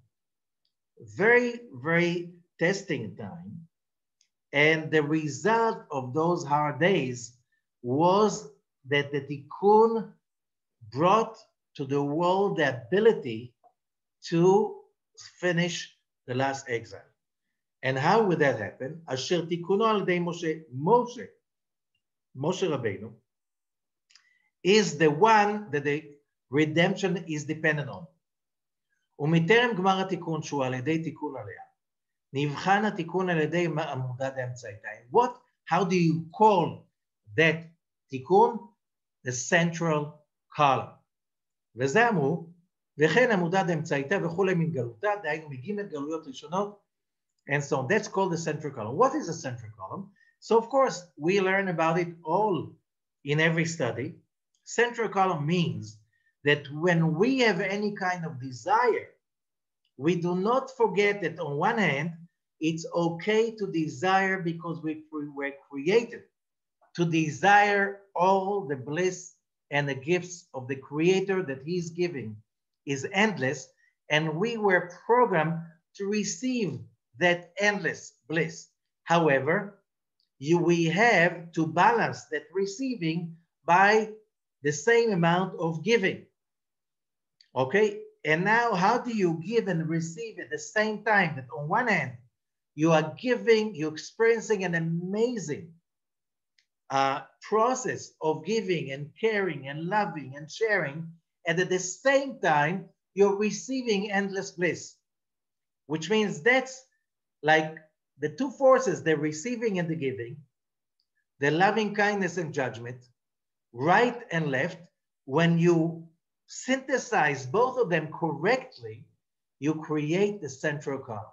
very, very testing time. And the result of those hard days was that the tikkun brought to the world the ability to finish the last exile. And how would that happen? Asher tikkuno al yedei Moshe Rabeinu is the one that the redemption is dependent on. ומטרם גמר התיקון שהוא על ידי תיקון עליה, נבחן התיקון על ידי עמודה דאמצעיתה. What? How do you call that תיקון? The central column. וזה אמרו, וכן עמודה דאמצעיתה וכולי מן גלותה, דהיינו מג' גלויות ראשונות, and so on. That's called the central column. What is a central column? So of course, we learn about it all in every study. Central column means that when we have any kind of desire we do not forget that on one hand, it's okay to desire because we were created to desire all the bliss and the gifts of the Creator that He's giving is endless, and we were programmed to receive that endless bliss. However, we have to balance that receiving by the same amount of giving. Okay, and now how do you give and receive at the same time? That on one hand, you are giving, you're experiencing an amazing process of giving and caring and loving and sharing, and at the same time, you're receiving endless bliss, which means that's like the two forces, the receiving and the giving, the loving kindness and judgment, right and left. When you synthesize both of them correctly, you create the central calm,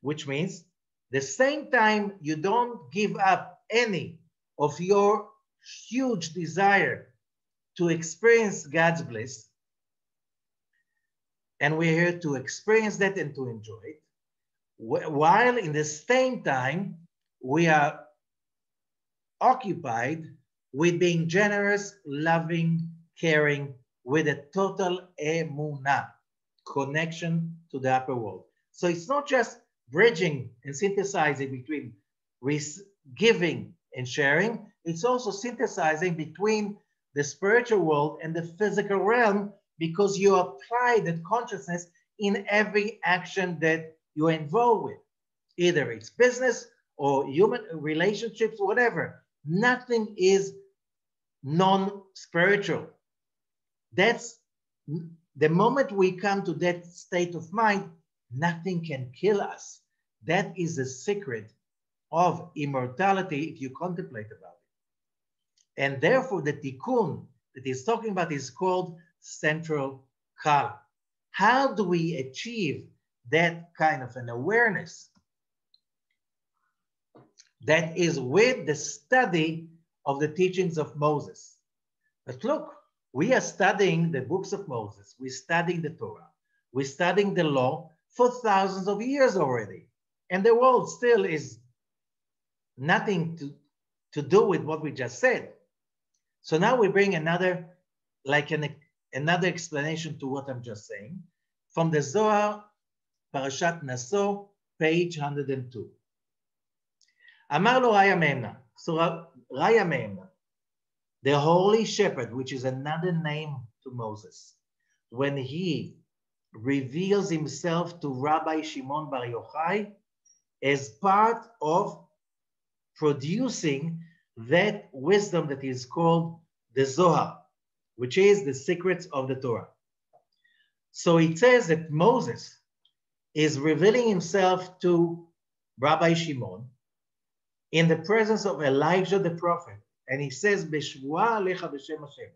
which means the same time you don't give up any of your huge desire to experience God's bliss, and we're here to experience that and to enjoy it, while in the same time we are occupied with being generous, loving, caring, with a total emunah, connection to the upper world. So it's not just bridging and synthesizing between giving and sharing, it's also synthesizing between the spiritual world and the physical realm, because you apply that consciousness in every action that you're involved with. Either it's business or human relationships, whatever. Nothing is non-spiritual. That's the moment we come to that state of mind, nothing can kill us. That is the secret of immortality if you contemplate about it. And therefore the tikkun that he's talking about is called central calm. How do we achieve that kind of an awareness? That is with the study of the teachings of Moses. But look, we are studying the books of Moses, we're studying the Torah, we're studying the law for thousands of years already. And the world still is nothing to do with what we just said. So now we bring another, another explanation to what I'm just saying from the Zohar, Parashat Naso, page 102. Amar lo Raya Meimna. So Raya Meimna, the holy shepherd, which is another name to Moses, when he reveals himself to Rabbi Shimon Bar Yochai as part of producing that wisdom that is called the Zohar, which is the secrets of the Torah. So it says that Moses is revealing himself to Rabbi Shimon in the presence of Elijah the prophet. And he says, B'shvua alecha b'shem Hashem.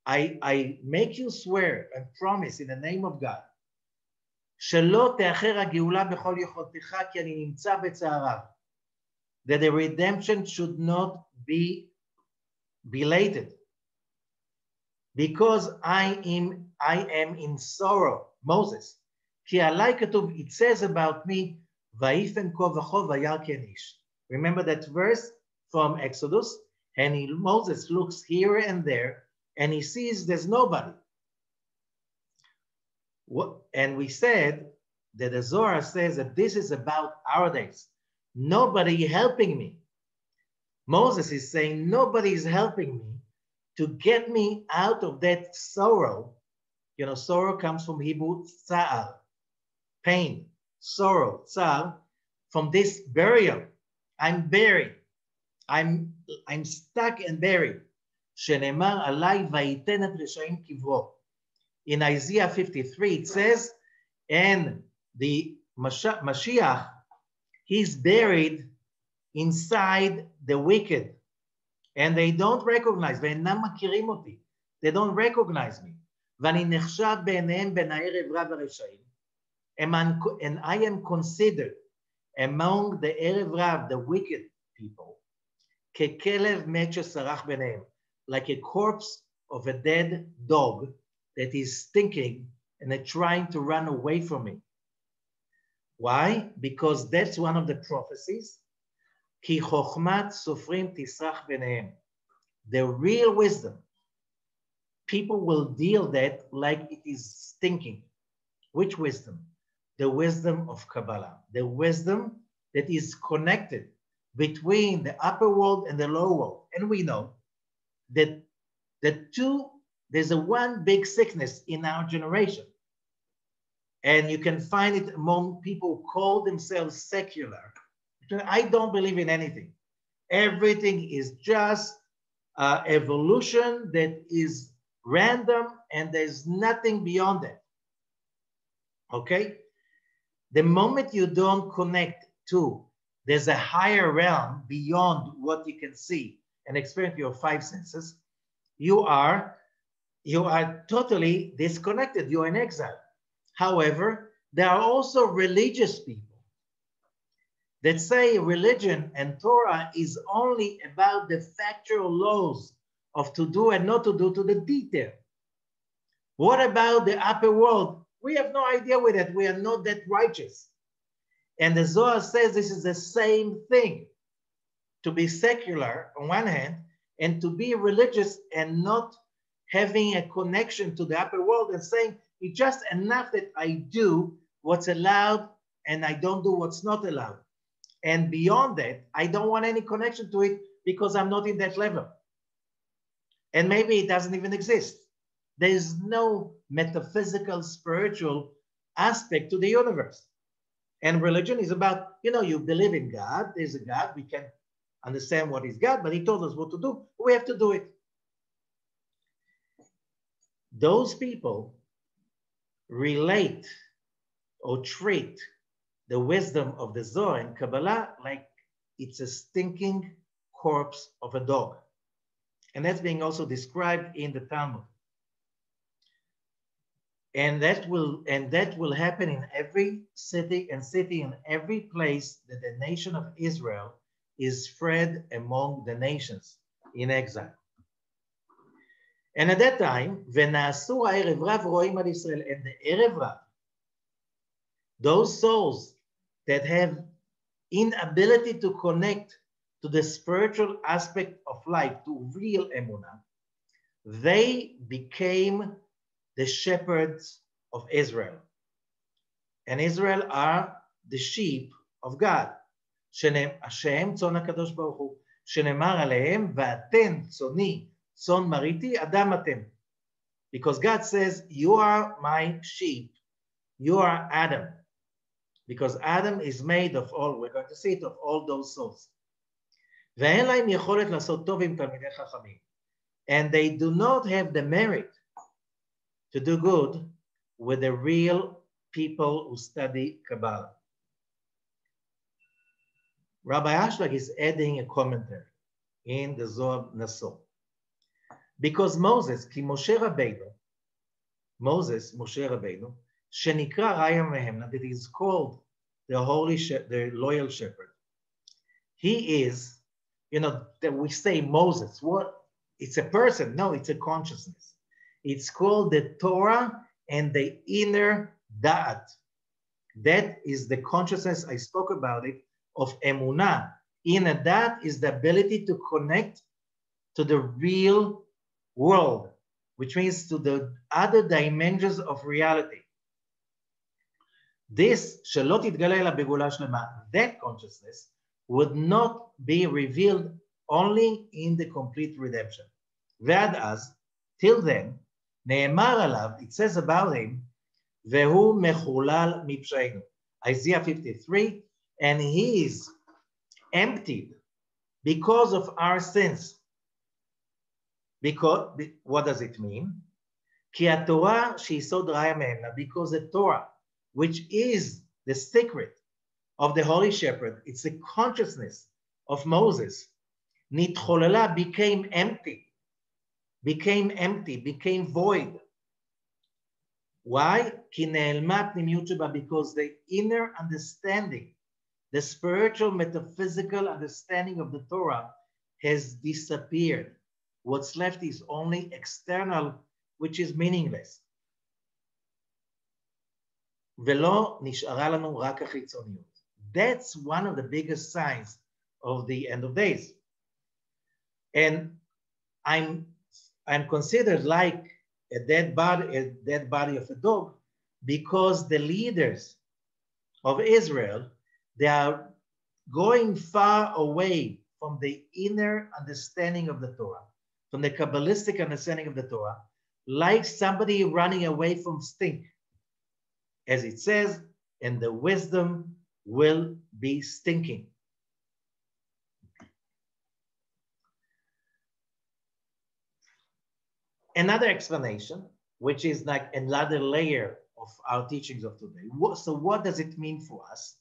I make you swear and promise in the name of God, שלא תאחר הגאולה בכל יכולתך, כי אני נמצא בצערה. That the redemption should not be belated, because I am in sorrow. Moses, כי עלי כתוב, it says about me, ויפן כה וכה וירא כן איש. Remember that verse from Exodus? And Moses looks here and there, and he sees there's nobody. And we said that the Zohar says that this is about our days. Nobody helping me. Moses is saying nobody is helping me to get me out of that sorrow. You know, sorrow comes from Hebrew tza'ar, pain, sorrow, tza'ar, from this burial. I'm buried. I'm stuck and buried. שנאמר עליי ויתן את רשעים קברו. In Isaiah 53, it says, and the Mashiach, he's buried inside the wicked, and they don't recognize, ואינם מכירים אותי, they don't recognize me. ואני נחשב בעיניהם בין הערב רב הרשעים, and I am considered among the ערב רב, the wicked people, ככלב מת שסרח ביניהם, like a corpse of a dead dog that is stinking and they're trying to run away from me. Why? Because that's one of the prophecies. Ki chokhmat sofrim tisrach benehem. The real wisdom, people will deal that like it is stinking. Which wisdom? The wisdom of Kabbalah, the wisdom that is connected between the upper world and the lower world. And we know that there's a one big sickness in our generation. And you can find it among people who call themselves secular. I don't believe in anything. Everything is just evolution that is random, and there's nothing beyond that. Okay? The moment you don't connect to, there's a higher realm beyond what you can see and experience your five senses, you are totally disconnected. You're in exile. However, there are also religious people that say religion and Torah is only about the factual laws of to do and not to do to the detail. What about the upper world? We have no idea with it. We are not that righteous. And the Zohar says this is the same thing. To be secular on one hand, and to be religious and not having a connection to the upper world and saying, it's just enough that I do what's allowed and I don't do what's not allowed. And beyond that, I don't want any connection to it because I'm not in that level. And maybe it doesn't even exist. There's no metaphysical, spiritual aspect to the universe. And religion is about, you believe in God, there's a God, we can understand what is God, but he told us what to do. We have to do it. Those people relate or treat the wisdom of the Zohar and Kabbalah like it's a stinking corpse of a dog. And that's being also described in the Talmud. And that will happen in every city in every place that the nation of Israel is spread among the nations in exile. And at that time, ונעשו הערב רב רואים על ישראל, and the ערב רב, those souls that have inability to connect to the spiritual aspect of life, to real emunah, they became the shepherds of Israel. And Israel are the sheep of God. שהם צאן הקדוש ברוך הוא, שנאמר עליהם, ואתם צאני, צאן מריתי, אדם אתם. Because God says, you are my sheep, you are Adam. Because Adam is made of all, we're going to see it, of all those souls. ואין להם יכולת לעשות טוב עם תלמידי חכמים. And they do not have the merit to do good with the real people who study Kabbalah. Rabbi Ashlag is adding a commentary in the Zohar Naso. Because Moses, כי Moshe Rabeinu, Moshe Rabeinu, שנקרא רעיה מהם, that is called the loyal shepherd. He is, that we say Moses, what? It's a person. No, it's a consciousness. It's called the Torah and the inner da'at. That is the consciousness, I spoke about it, of emunah. Inner da'at is the ability to connect to the real world, which means to the other dimensions of reality. This, שלא תתגלה אלא בגאולה שלמה, that consciousness would not be revealed only in the complete redemption. ועד אז, till then, נאמר עליו, it says about him, והוא מחולל מפשענו. Isaiah 53, and he is emptied because of our sins. Because, what does it mean? כי התורה שיסוד רעיה מהם, because the Torah, which is the secret of the Holy Shepherd, it's the consciousness of Moses, נתחוללה, became empty, became void. Why? כי נעלמה פנימיות שבה, because the inner understanding, the spiritual metaphysical understanding of the Torah has disappeared. What's left is only external, which is meaningless. ולא נשארה לנו רק החיצוניות. That's one of the biggest signs of the end of days. And I'm considered like a dead body of a dog, because the leaders of Israel, they are going far away from the inner understanding of the Torah, from the Kabbalistic understanding of the Torah, like somebody running away from stink. As it says, and the wisdom will be stinking. Another explanation, which is like another layer of our teachings of today. So what does it mean for us?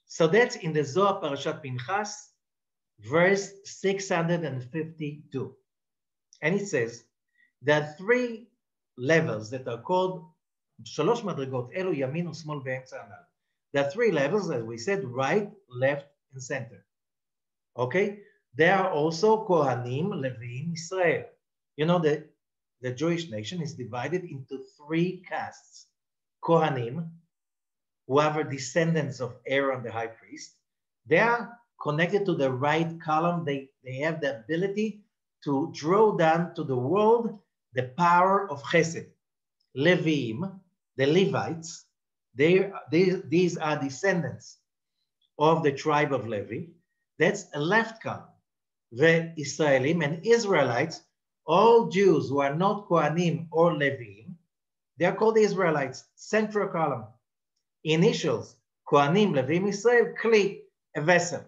So that's in the Zohar Parashat Pinchas, verse 652. And it says, there are three levels that are called שלוש מדרגות, אלו ימין ושמאל באמצע הנ"ל. There are three levels, as we said, right, left, and center. Okay? There are also Kohanim, Levim, Israel. You know, the Jewish nation is divided into three castes. Kohanim, who are descendants of Aaron the high priest, they are connected to the right column. They have the ability to draw down to the world the power of Chesed. Levim, the Levites, these are descendants of the tribe of Levi. That's a left column. The Israelim and Israelites, all Jews who are not Kohanim or Levim, they are called Israelites, central column. Initials, Kohanim, Levim, Israel, Kli, a vessel.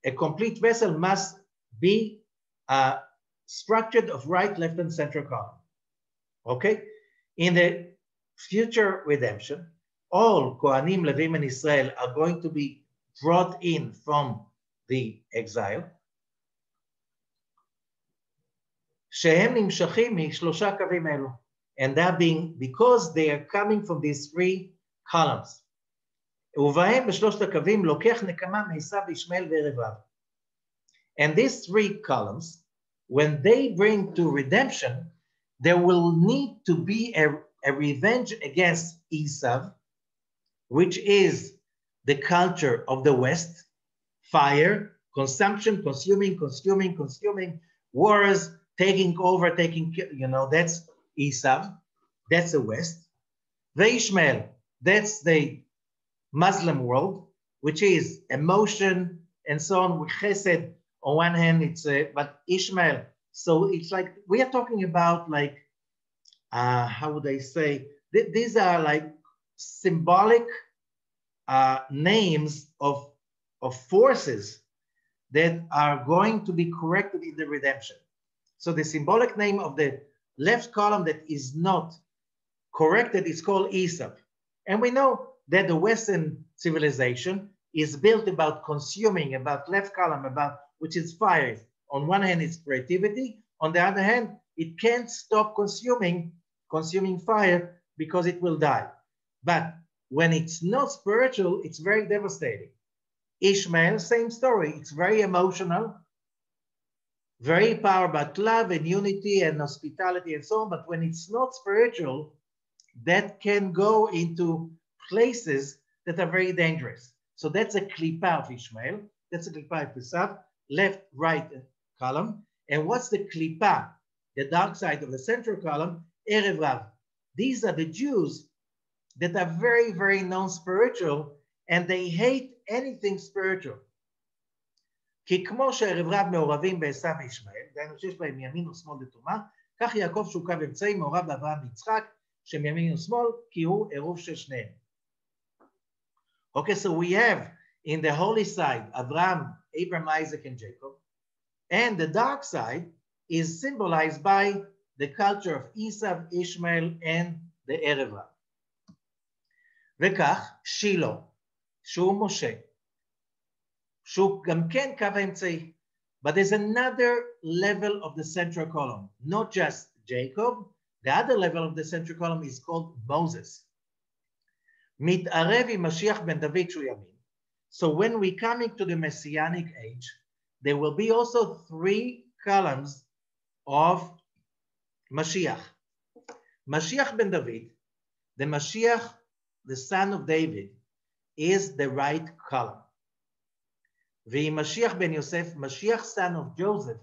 A complete vessel must be structured of right, left, and central column. Okay? In the future redemption, all Kohanim, Levim, and Israel are going to be brought in from the exile. שהם נמשכים משלושה קווים אלו. And that being because they are coming from these three columns. ובהם בשלושת הקווים לוקח נקמה מעשיו וישמעאל וערביו. And these three columns, when they bring to redemption, there will need to be a revenge against Esau, which is the culture of the West, fire, consumption, consuming, wars, taking over, that's Esau, that's the West. Ishmael, that's the Muslim world, which is emotion and so on, with Chesed. On one hand, it's but Ishmael, so it's like, we are talking about like, how would I say, these are like symbolic names of forces that are going to be corrected in the redemption. So the symbolic name of the left column that is not corrected is called Esau. And we know that the Western civilization is built about consuming, about left column, about which is fire. On one hand, it's creativity. On the other hand, it can't stop consuming fire because it will die. But when it's not spiritual, it's very devastating. Ishmael, same story. It's very emotional, very power about love and unity and hospitality and so on. But when it's not spiritual, that can go into places that are very dangerous. So that's a klipa of Ishmael. That's a klipa of Esav, left, right column. And what's the klipa, the dark side of the central column? Erev Rav. These are the Jews that are very, very non-spiritual, and they hate anything spiritual. כי כמו שערב רב מעורבים בעשיו וישמעאל, דהיינו שיש בהם ימין ושמאל לטומאה, כך יעקב שהוא קו אמצעי מעורב באברהם ויצחק, שהם ימין ושמאל, כי הוא עירוב של שניהם. Okay, so we have in the holy side, Abraham, Isaac, and Jacob, and the dark side is symbolized by the culture of Esau, Ishmael, and the Erev Rav. וכך, שילה, שהוא משה, שהוא גם כן קו האמצעי. But there's another level of the central column, not just Jacob. The other level of the central column is called Moses. מתערב עם משיח בן דוד שהוא ימין. So when we come into the Messianic age, there will be also three columns of Mashiach. Mashiach ben David, the Mashiach the son of David, is the right column. ואם משיח ben Yosef, Mashiach son of Joseph,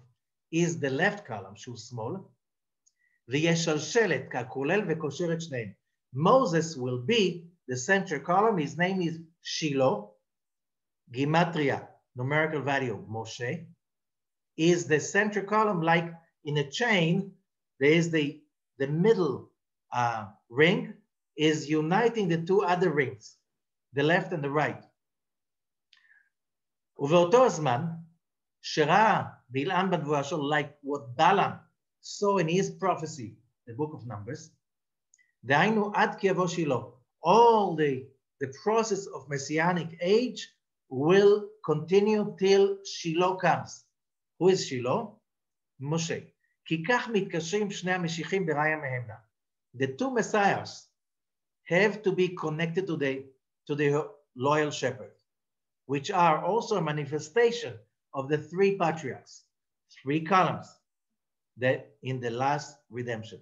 is the left column, שהוא שמאל, ויש שלשלת ככולל וקושר את שניהם. Moses will be the center column. His name is Shiloh. Gematria, numerical value, Moshe, is the center column. Like in a chain, there is the middle ring is uniting the two other rings, the left and the right. ובאותו הזמן, שראה בלעם בנבואה שלו, like what Balaam saw in his prophecy, the book of Numbers, דהיינו עד כי יבוא שילה. All the process of messianic age will continue till Shiloh comes. Who is Shiloh? Moshe. כי כך מתקשרים שני המשיחים בראיה מהמנה. The two messiahs have to be connected to the loyal shepherd, which are also a manifestation of the three patriarchs, three columns, that in the last redemption.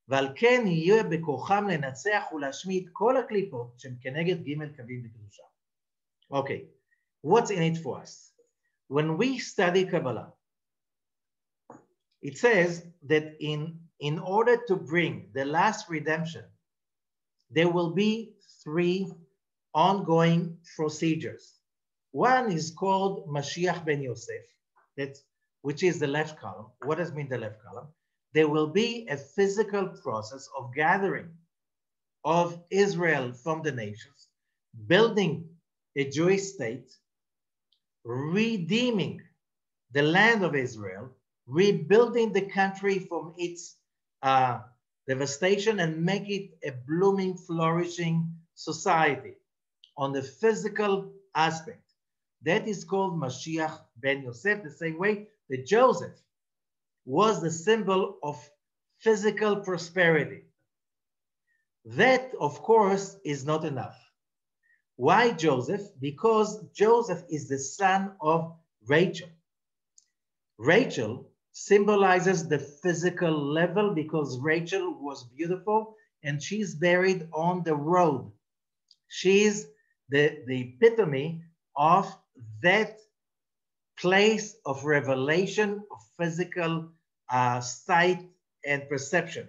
ועל כן יהיה בכוחם לנצח ולהשמיד כל הקליפות שהם כנגד ג' קווים בקדושה. Okay, what's in it for us? When we study Kabbalah, it says that in order to bring the last redemption, there will be three ongoing procedures. One is called Mashiach ben Yosef, which is the left column. What does mean the left column? There will be a physical process of gathering of Israel from the nations, building a Jewish state, redeeming the land of Israel, rebuilding the country from its devastation and make it a blooming, flourishing society on the physical aspect. That is called Mashiach ben Yosef, the same way that Joseph was the symbol of physical prosperity. That, of course, is not enough. Why Joseph? Because Joseph is the son of Rachel. Rachel symbolizes the physical level because Rachel was beautiful and she's buried on the road. She's the epitome of that place of revelation of physical sight and perception.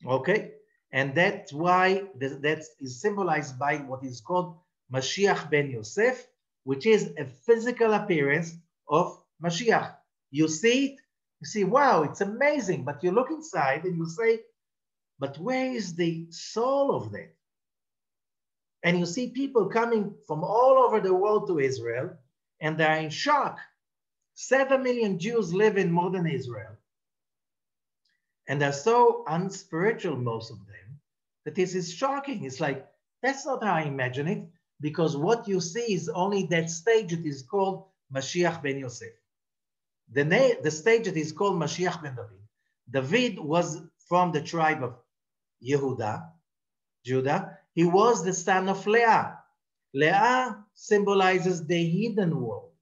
Okay? And that's why that is symbolized by what is called Mashiach ben Yosef, which is a physical appearance of Mashiach. You see it, you see, wow, it's amazing. But you look inside and you say, but where is the soul of that? And you see people coming from all over the world to Israel, and they're in shock. 7 million Jews live in modern Israel. And they're so unspiritual, most of them, that this is shocking. It's like, that's not how I imagine it, because what you see is only that stage that is called Mashiach ben Yosef. The stage that is called Mashiach ben David. David was from the tribe of Judah. He was the son of Leah. Leah symbolizes the hidden world.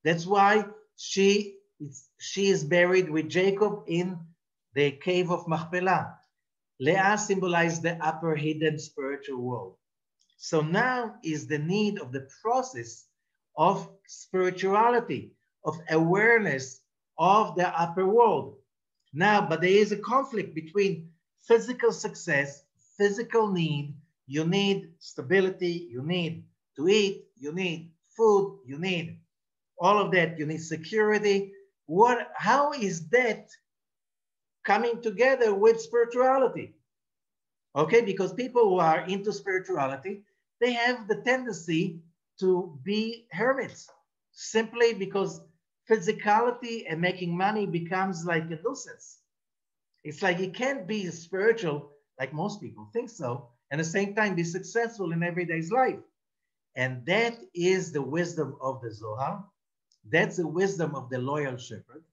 That's why she is buried with Jacob in the cave of Machpelah. Leah symbolizes the upper hidden spiritual world. So now is the need of the process of spirituality, of awareness of the upper world. Now, but there is a conflict between physical success, physical need. You need stability, you need to eat, you need food, you need all of that, you need security. How is that coming together with spirituality? Okay, because people who are into spirituality, they have the tendency to be hermits, simply because physicality and making money becomes like a nuisance. It's like you can't be spiritual, like most people think so, and at the same time be successful in everyday's life. And that is the wisdom of the Zohar. That's the wisdom of the loyal shepherd,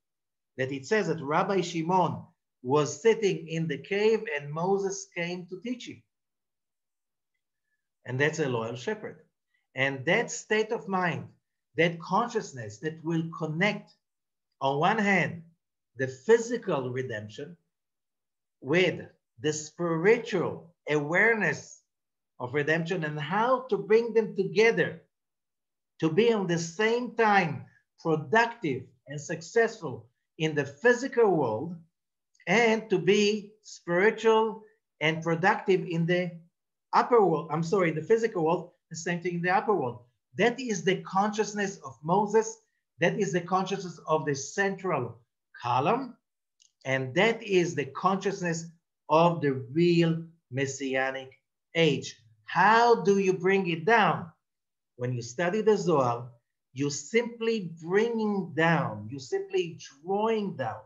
that it says that Rabbi Shimon was sitting in the cave and Moses came to teach him. And that's a loyal shepherd. And that state of mind, that consciousness that will connect, on one hand, the physical redemption with the spiritual awareness of redemption and how to bring them together to be on the same time productive and successful in the physical world and to be spiritual and productive in the upper world. I'm sorry, in the physical world, the same thing in the upper world. That is the consciousness of Moses. That is the consciousness of the central column. And that is the consciousness of the real messianic age. How do you bring it down? When you study the Zohar, you simply bringing down, you simply drawing down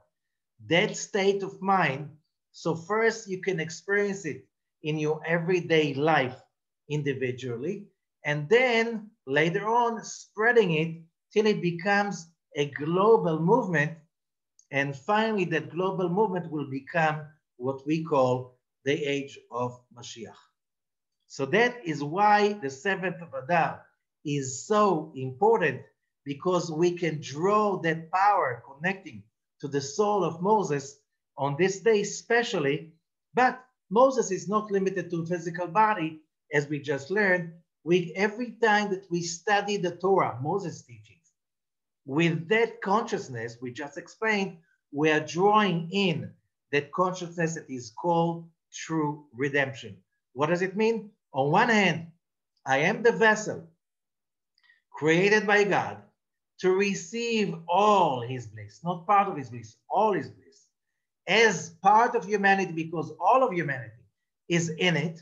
that state of mind. So first you can experience it in your everyday life individually, and then later on spreading it till it becomes a global movement. And finally, that global movement will become what we call the age of Mashiach. So that is why the 7th of Adar is so important, because we can draw that power connecting to the soul of Moses on this day especially. But Moses is not limited to a physical body, as we just learned. Every time that we study the Torah, Moses' teachings, with that consciousness we just explained, we are drawing in that consciousness that is called true redemption. What does it mean? On one hand, I am the vessel created by God to receive all his bliss, not part of his bliss, all his bliss, as part of humanity, because all of humanity is in it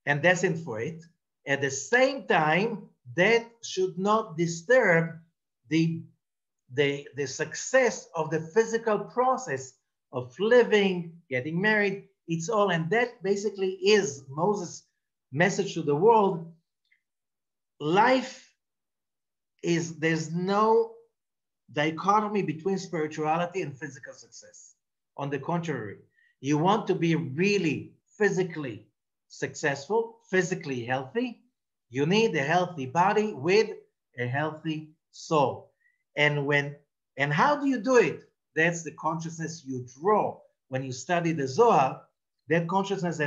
and destined for it. At the same time, that should not disturb the success of the physical process of living, getting married. It's all, and that basically is Moses' message to the world. Life is, there's no dichotomy between spirituality and physical success. On the contrary, you want to be really physically successful, physically healthy, you need a healthy body with a healthy soul. And how do you do it? That's the consciousness you draw when you study the Zohar, that consciousness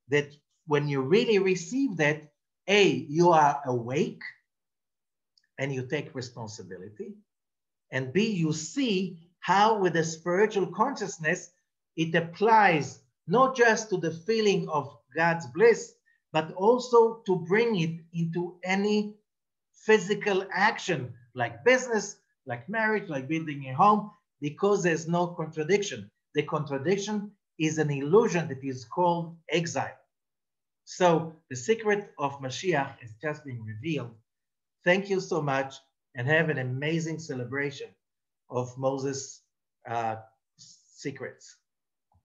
that when you really receive that, A, you are awake and you take responsibility, and B, you see how with the spiritual consciousness, it applies not just to the feeling of God's bliss, but also to bring it into any physical action, like business, like marriage, like building a home, because there's no contradiction. The contradiction is an illusion that is called exile. So the secret of Mashiach is just being revealed. Thank you so much, and have an amazing celebration of Moses' secrets.